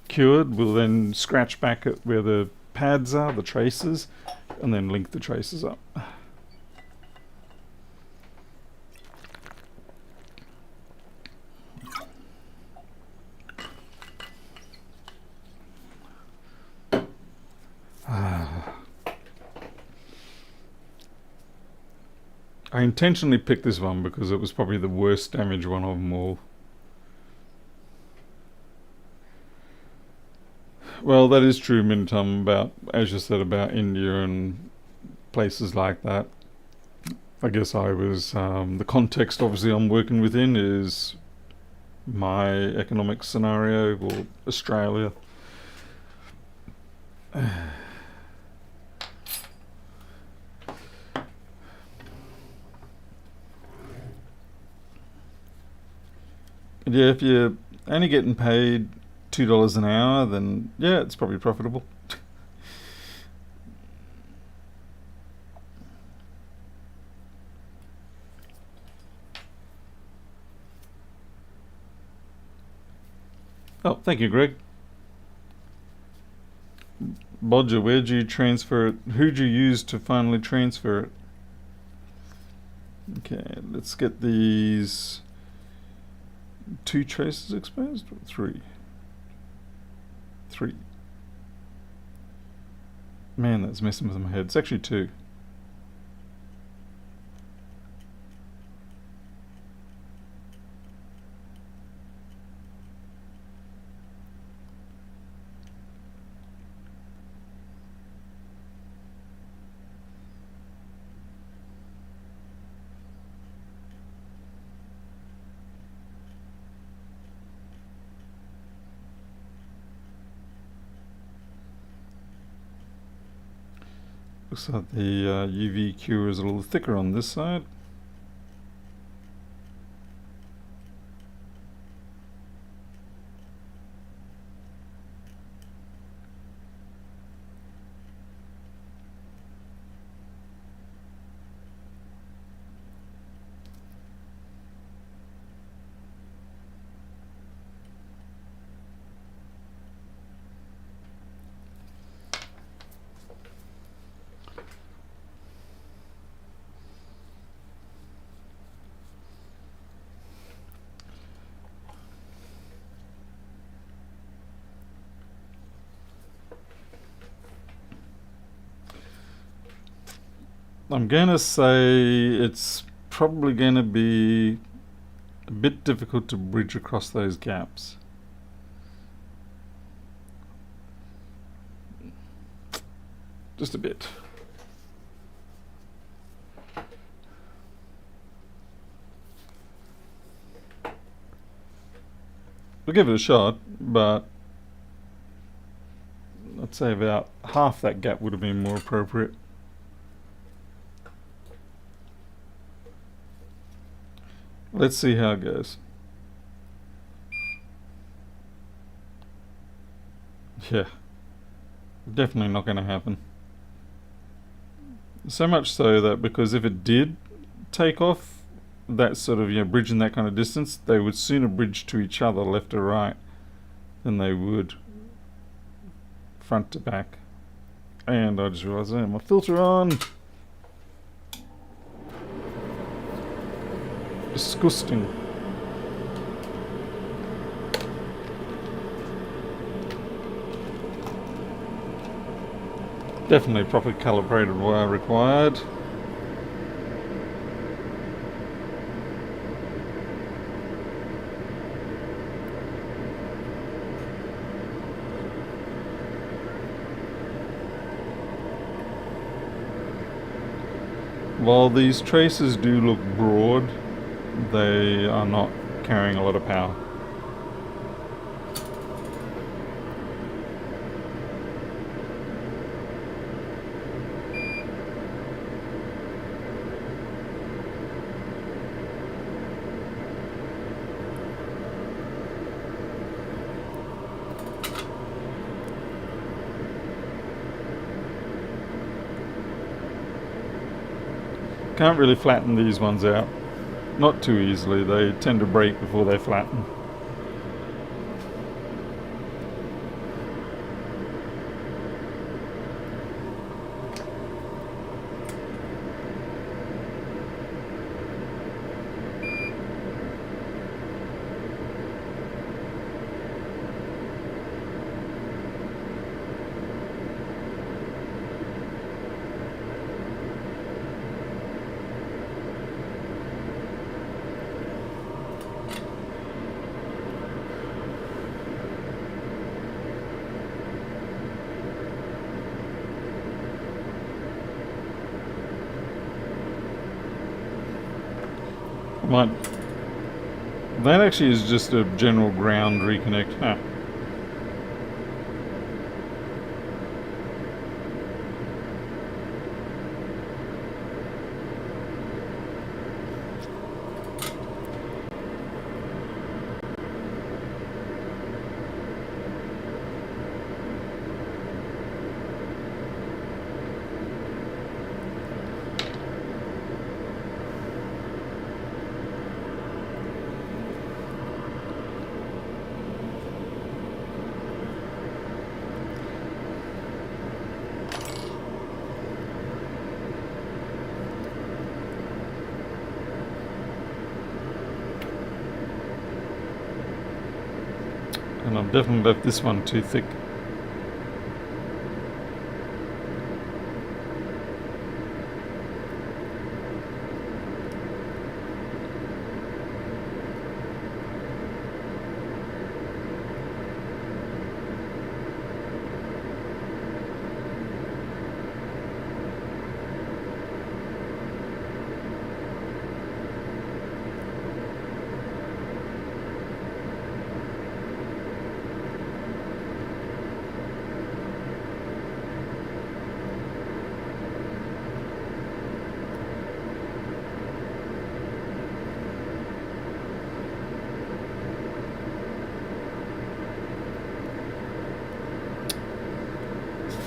cured, we'll then scratch back at where the pads are, the traces, and then link the traces up. I intentionally picked this one because it was probably the worst damaged one of them all. Well, that is true, Mintam, about, as you said, about India and places like that. I guess I was, the context obviously I'm working within is my economic scenario, or Australia. Yeah, if you're only getting paid $2 an hour, then yeah, it's probably profitable. Oh, thank you, Greg. Bodger, where'd you transfer it? Who'd you use to finally transfer it? Okay, let's get these 2 traces exposed, or 3? 3. Man, that's messing with my head. It's actually 2. Looks like the UV cure is a little thicker on this side. I'm gonna say it's probably gonna be a bit difficult to bridge across those gaps. Just a bit. We'll give it a shot, but I'd say about half that gap would have been more appropriate. Let's see how it goes. Yeah, definitely not going to happen. So much so that because if it did take off, that sort of, bridging that kind of distance, they would sooner bridge to each other left or right than they would front to back. And I just realised I have my filter on. Disgusting. Definitely properly calibrated wire required. While these traces do look broad, they are not carrying a lot of power. Can't really flatten these ones out. Not too easily. They tend to break before they flatten. I might. That actually is just a general ground reconnect. Ah. And I've definitely left this one too thick.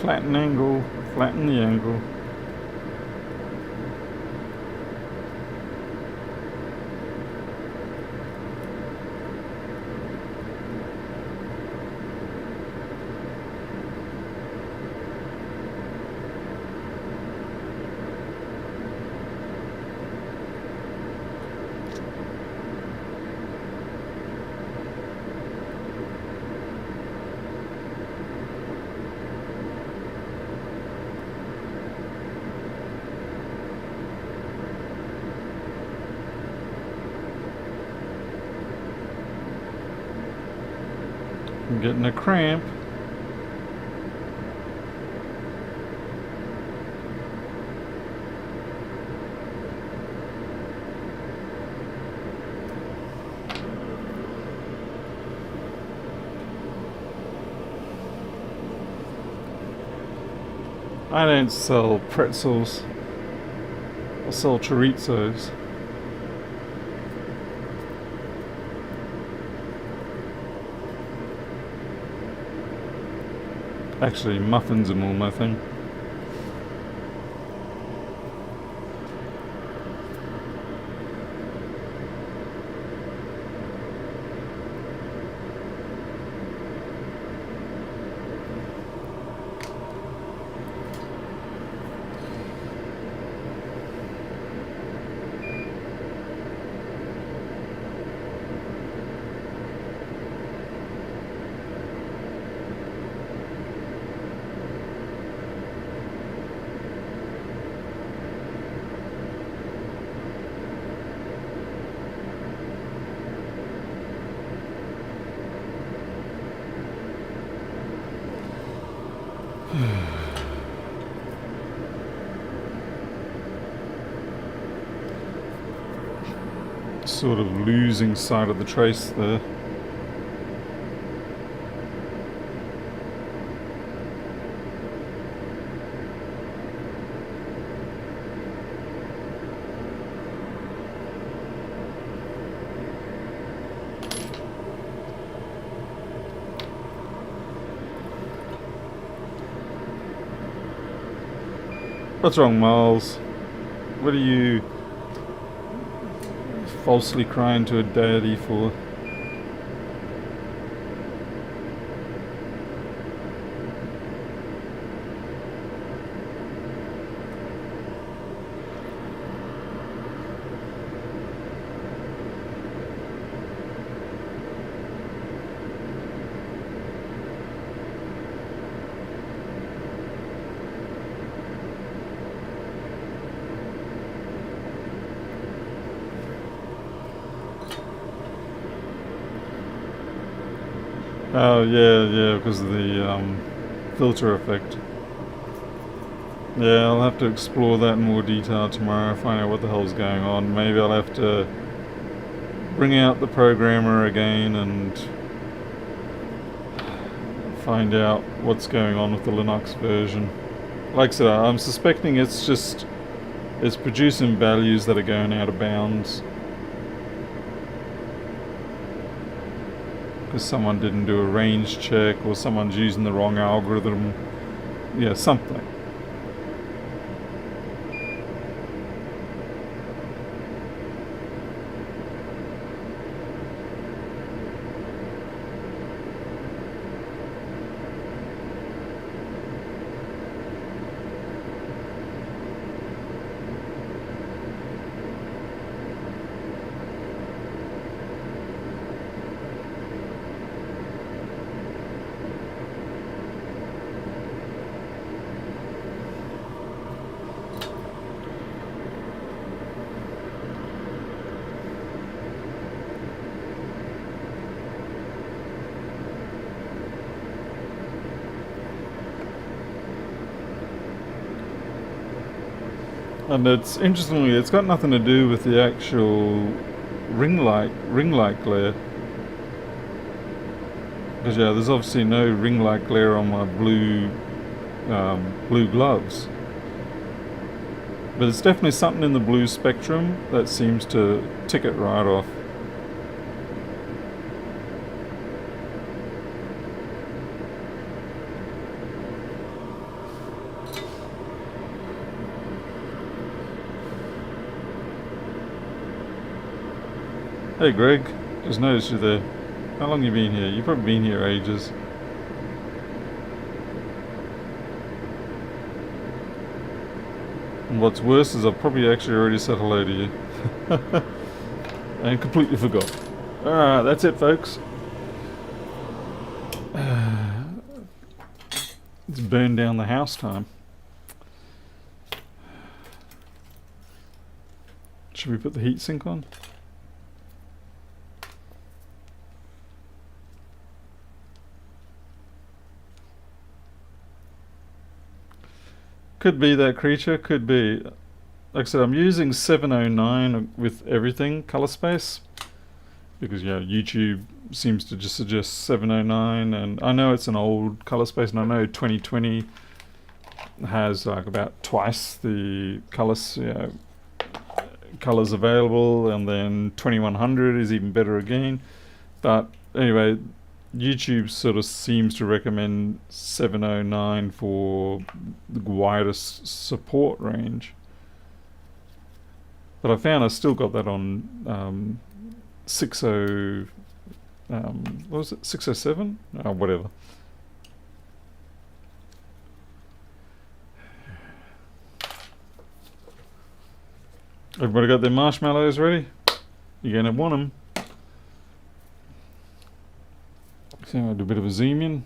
Flatten angle, flatten the angle. I'm getting a cramp. I don't sell pretzels. I sell chorizos. Actually, muffins are more my thing. Sort of losing sight of the trace there. What's wrong, Miles? What are you falsely crying to a deity for? Oh yeah, because of the filter effect. Yeah, I'll have to explore that in more detail tomorrow, find out what the hell's going on. Maybe I'll have to bring out the programmer again and find out what's going on with the Linux version. Like I said, I'm suspecting it's producing values that are going out of bounds because someone didn't do a range check or someone's using the wrong algorithm. Yeah, something. And it's got nothing to do with the actual ring light glare. Because yeah, there's obviously no ring light glare on my blue gloves. But it's definitely something in the blue spectrum that seems to tick it right off. Hey Greg, just noticed you there. How long you been here? You've probably been here ages. And what's worse is I've probably actually already said hello to you. And completely forgot. Alright, that's it folks. It's burn down the house time. Should we put the heatsink on? Could be that creature, could be. Like I said, I'm using 709 with everything, color space. Because, yeah, YouTube seems to just suggest 709, and I know it's an old color space, and I know 2020 has like about twice the colors, colors available, and then 2100 is even better again. But anyway, YouTube sort of seems to recommend 709 for the widest support range. But I found I still got that on 60, what was it, 607? Oh, whatever. Everybody got their marshmallows ready? You're going to want them. So I'll do a bit of a zoom in.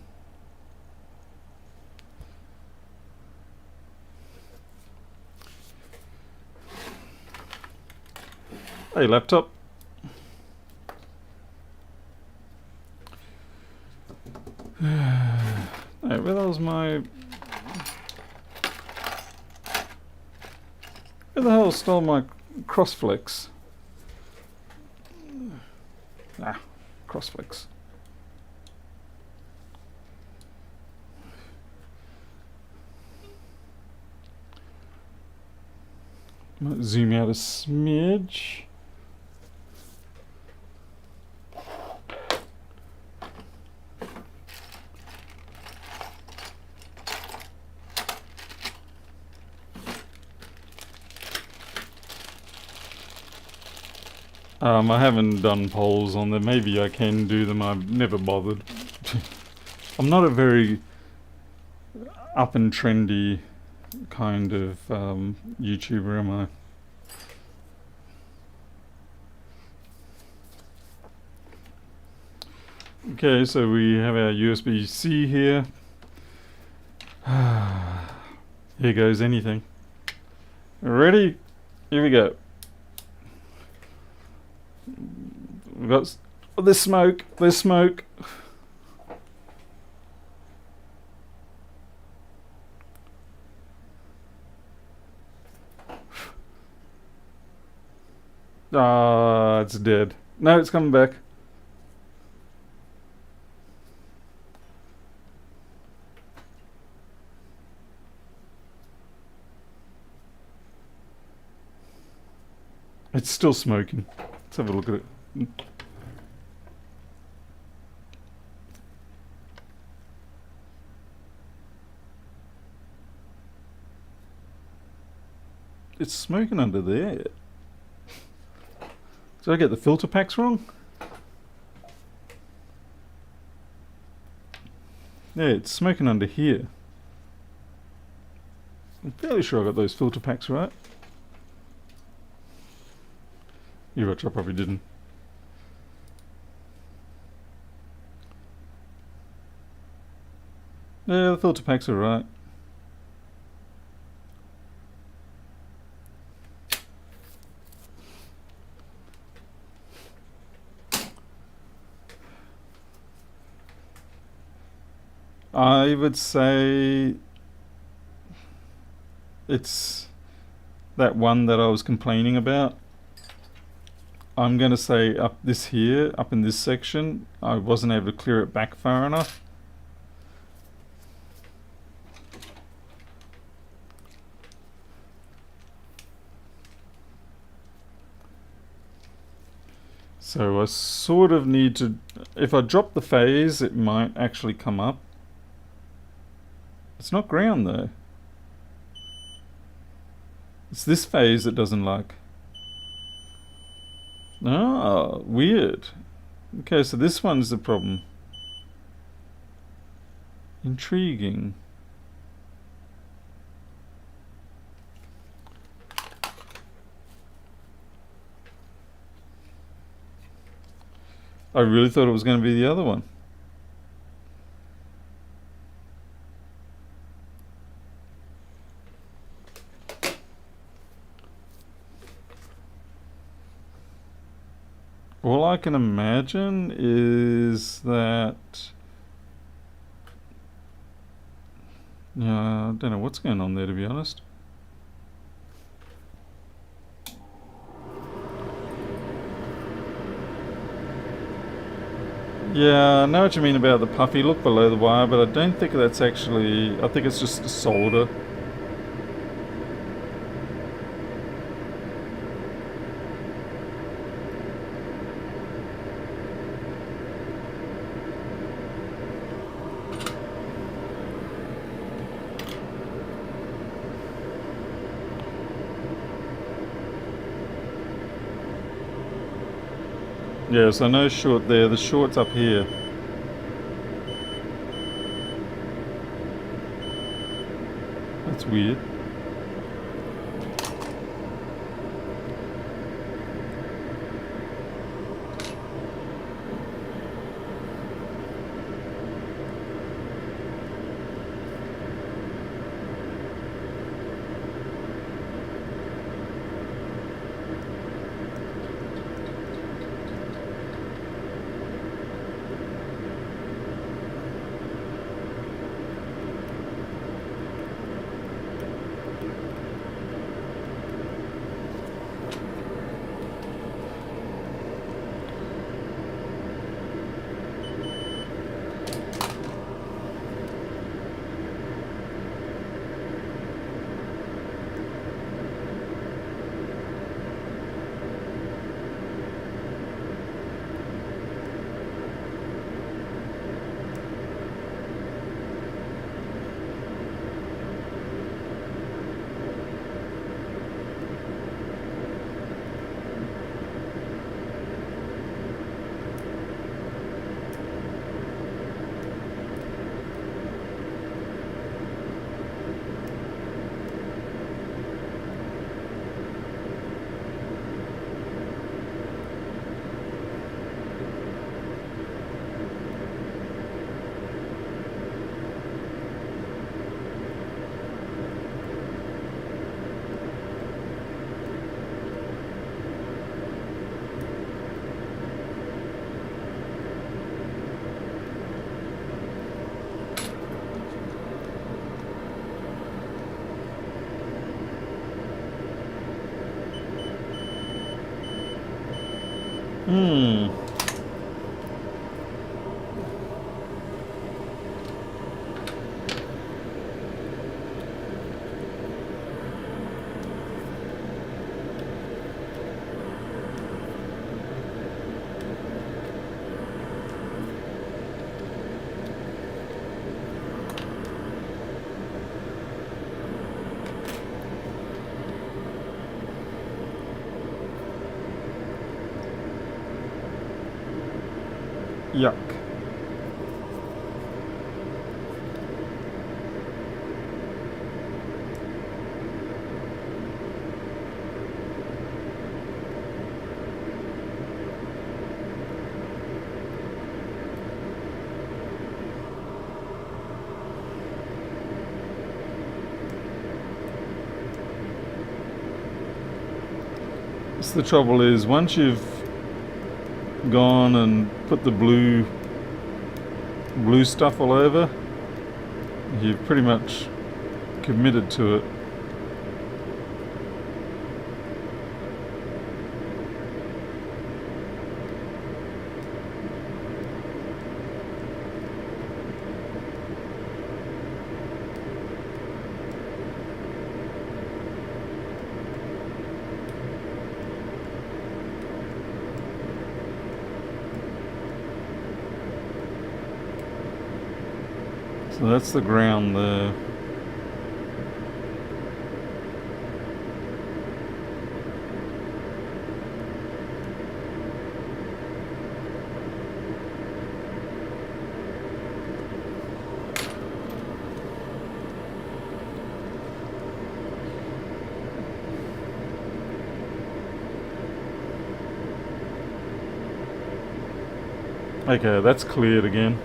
Hey laptop. Hey, where the hell's my... Where the hell stole my crossflex? Ah, crossflex. Might zoom out a smidge. I haven't done polls on them. Maybe I can do them. I've never bothered. I'm not a very up and trendy kind of YouTuber, am I? Okay, so we have our USB-C here. Here goes anything. Ready? Here we go. We've got... Oh, there's smoke. There's smoke. Ah, it's dead. No, it's coming back. It's still smoking. Let's have a look at it. It's smoking under there. Did I get the filter packs wrong? Yeah, it's smoking under here. I'm fairly sure I got those filter packs right. You're right, I probably didn't. Yeah, the filter packs are right. I would say it's that one that I was complaining about. I'm going to say up this here, up in this section, I wasn't able to clear it back far enough. So I sort of need to, if I drop the phase, it might actually come up. It's not ground though. It's this phase that doesn't like. Ah, weird. Okay, so this one's the problem. Intriguing. I really thought it was going to be the other one. All I can imagine is that... Yeah, I don't know what's going on there, to be honest. Yeah, I know what you mean about the puffy look below the wire, but I don't think that's actually... I think it's just solder. Yeah, so no short there, the short's up here. That's weird. Hmm. Yuck. So the trouble is, once you've gone and put the blue stuff all over, you've pretty much committed to it. So that's the ground there. Okay, that's cleared again.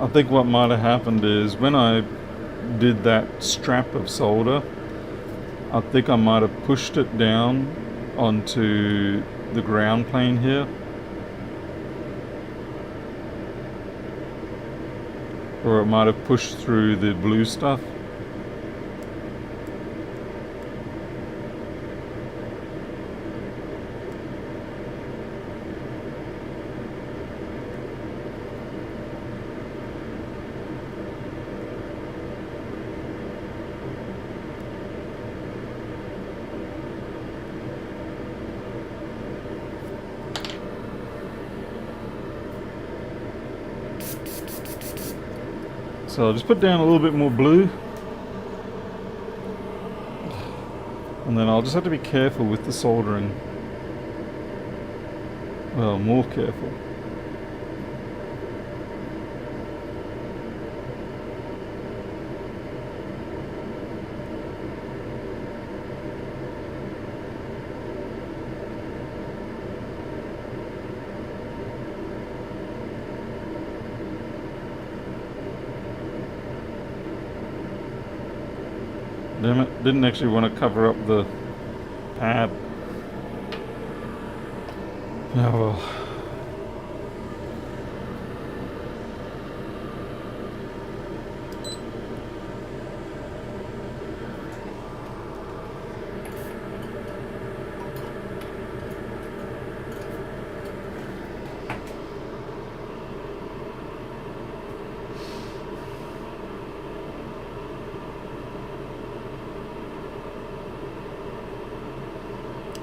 I think what might have happened is when I did that strap of solder, I think I might have pushed it down onto the ground plane here. Or it might have pushed through the blue stuff. So I'll just put down a little bit more blue. And then I'll just have to be careful with the soldering. Well, more careful. Damn it, didn't actually want to cover up the pad. Oh well.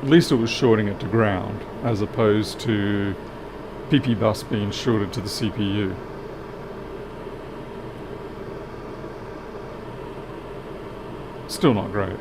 At least it was shorting it to ground, as opposed to PP bus being shorted to the CPU. Still not great.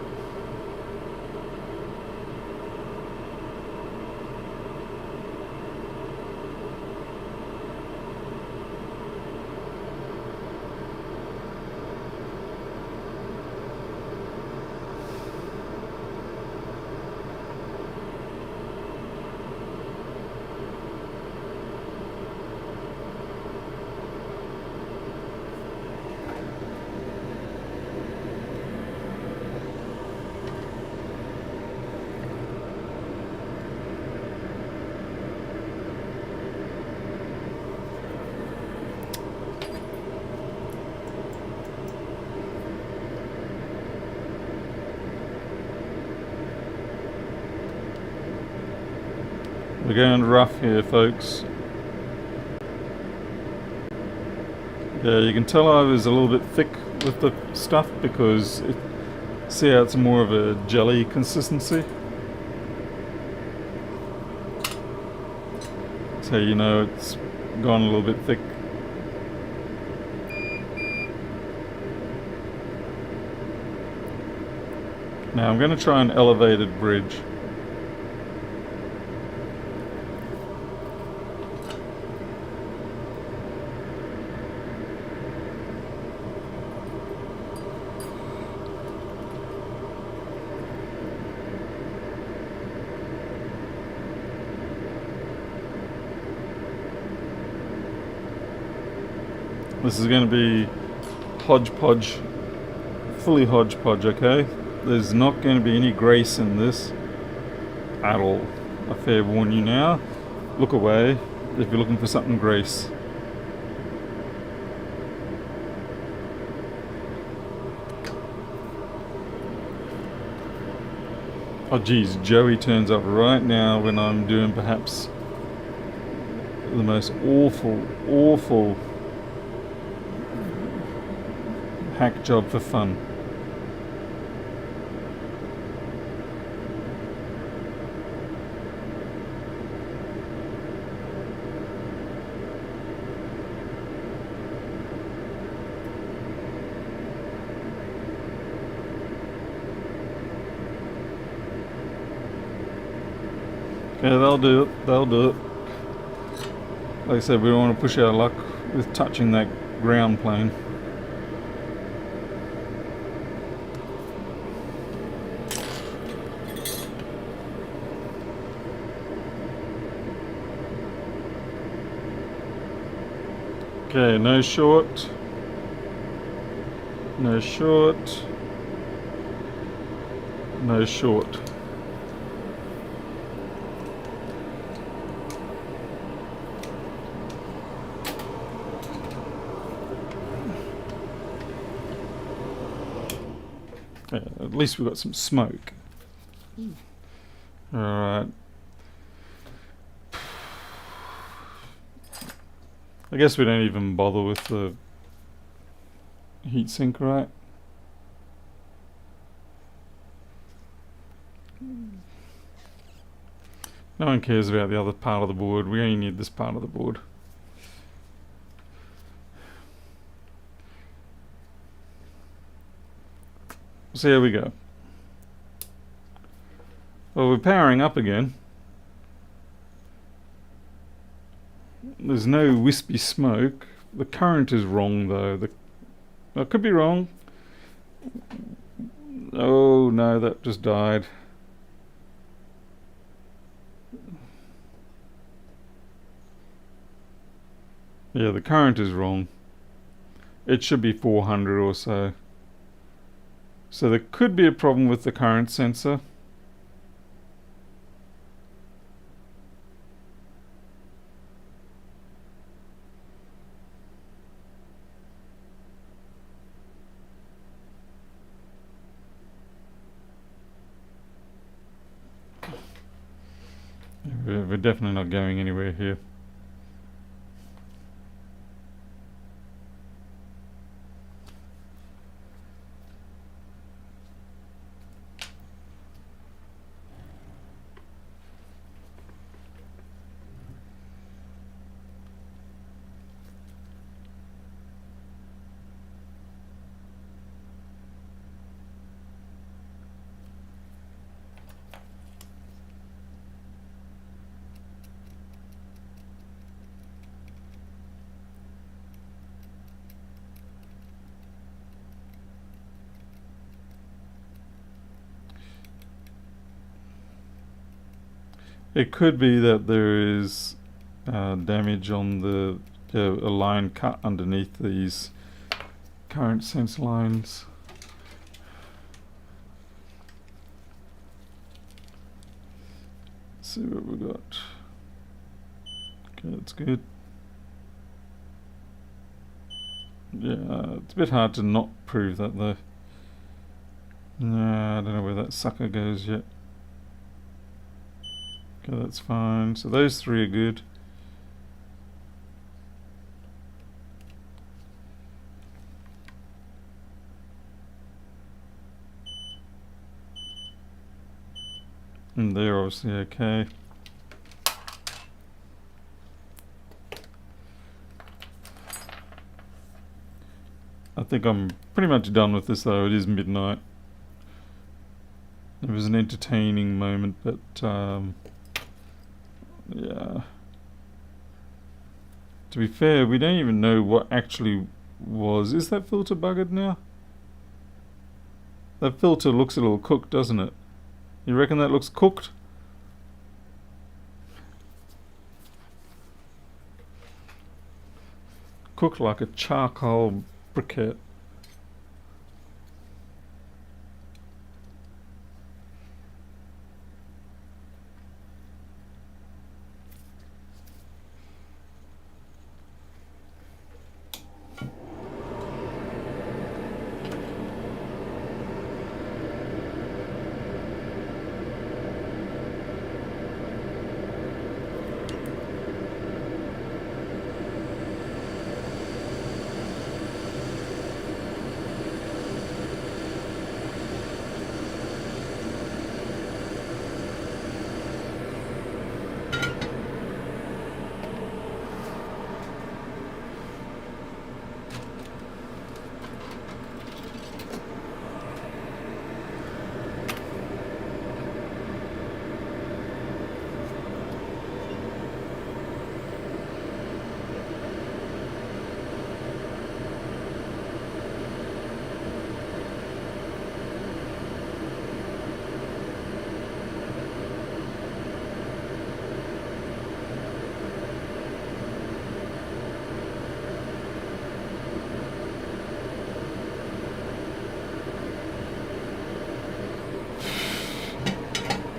We're going rough here, folks. Yeah, you can tell I was a little bit thick with the stuff because see how it's more of a jelly consistency. So you know it's gone a little bit thick. Now I'm going to try an elevated bridge. This is going to be hodgepodge, fully hodgepodge, okay? There's not going to be any grace in this at all. I fair warn you now. Look away if you're looking for something grace. Oh geez, Joey turns up right now when I'm doing perhaps the most awful hack job for fun. Okay, they'll do it. They'll do it. Like I said, we don't want to push our luck with touching that ground plane. Okay, no short. No short. No short. Yeah, at least we've got some smoke. Alright. I guess we don't even bother with the heatsink, right? No one cares about the other part of the board. We only need this part of the board. So here we go. Well, we're powering up again. There's no wispy smoke. The current is wrong though. I could be wrong. Oh no, that just died. Yeah, the current is wrong. It should be 400 or so. So there could be a problem with the current sensor. We're definitely not going anywhere here. It could be that there is damage on the a line cut underneath these current sense lines. Let's see what we got. Okay, that's good. Yeah, it's a bit hard to not prove that though. Nah, I don't know where that sucker goes yet. Okay, that's fine. So those three are good. And they're obviously okay. I think I'm pretty much done with this though. It is midnight. It was an entertaining moment, but yeah. To be fair, we don't even know what actually was. Is that filter buggered now? That filter looks a little cooked, doesn't it? You reckon that looks cooked? Cooked like a charcoal briquette.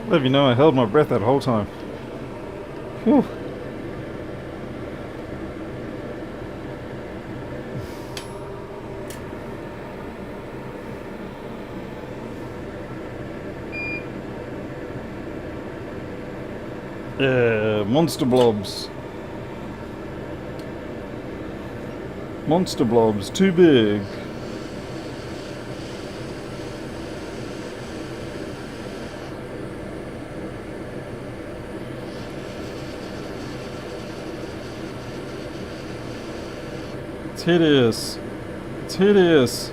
Let you know I held my breath that whole time. Whew. Yeah, monster blobs. Monster blobs, too big. It's hideous. It's hideous.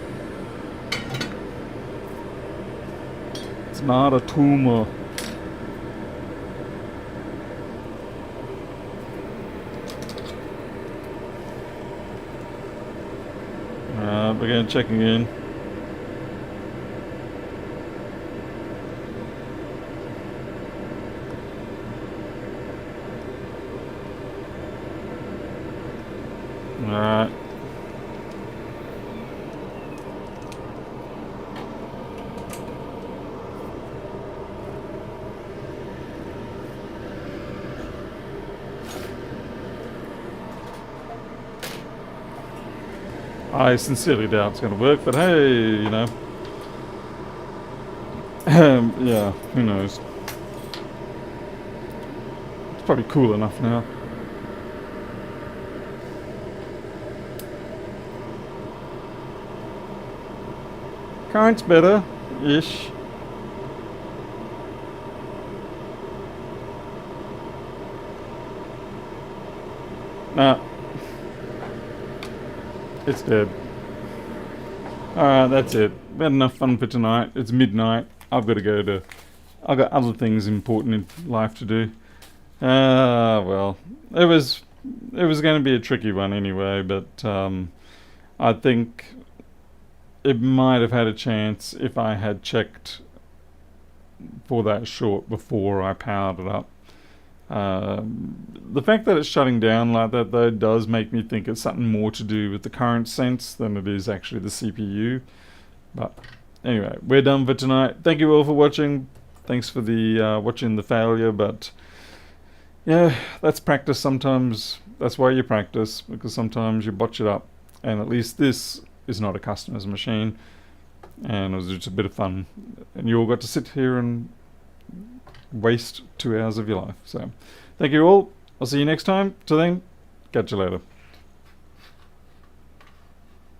It's not a tumor. Again, checking in. Alright. I sincerely doubt it's going to work, but hey, you know. Yeah, who knows. It's probably cool enough now. Current's better-ish. Nah. It's dead. Alright, that's it. We had enough fun for tonight. It's midnight. I've got to go to... I've got other things important in life to do. Well. It was going to be a tricky one anyway, but I think it might have had a chance if I had checked for that short before I powered it up. The fact that it's shutting down like that though does make me think it's something more to do with the current sense than it is actually the CPU. But anyway, we're done for tonight. Thank you all for watching. Thanks for the watching the failure, but yeah, that's practice sometimes. That's why you practice, because sometimes you botch it up. And at least this is not a customer's machine, and it was just a bit of fun. And you all got to sit here and waste 2 hours of your life. So thank you all. I'll see you next time. Till then, catch you later.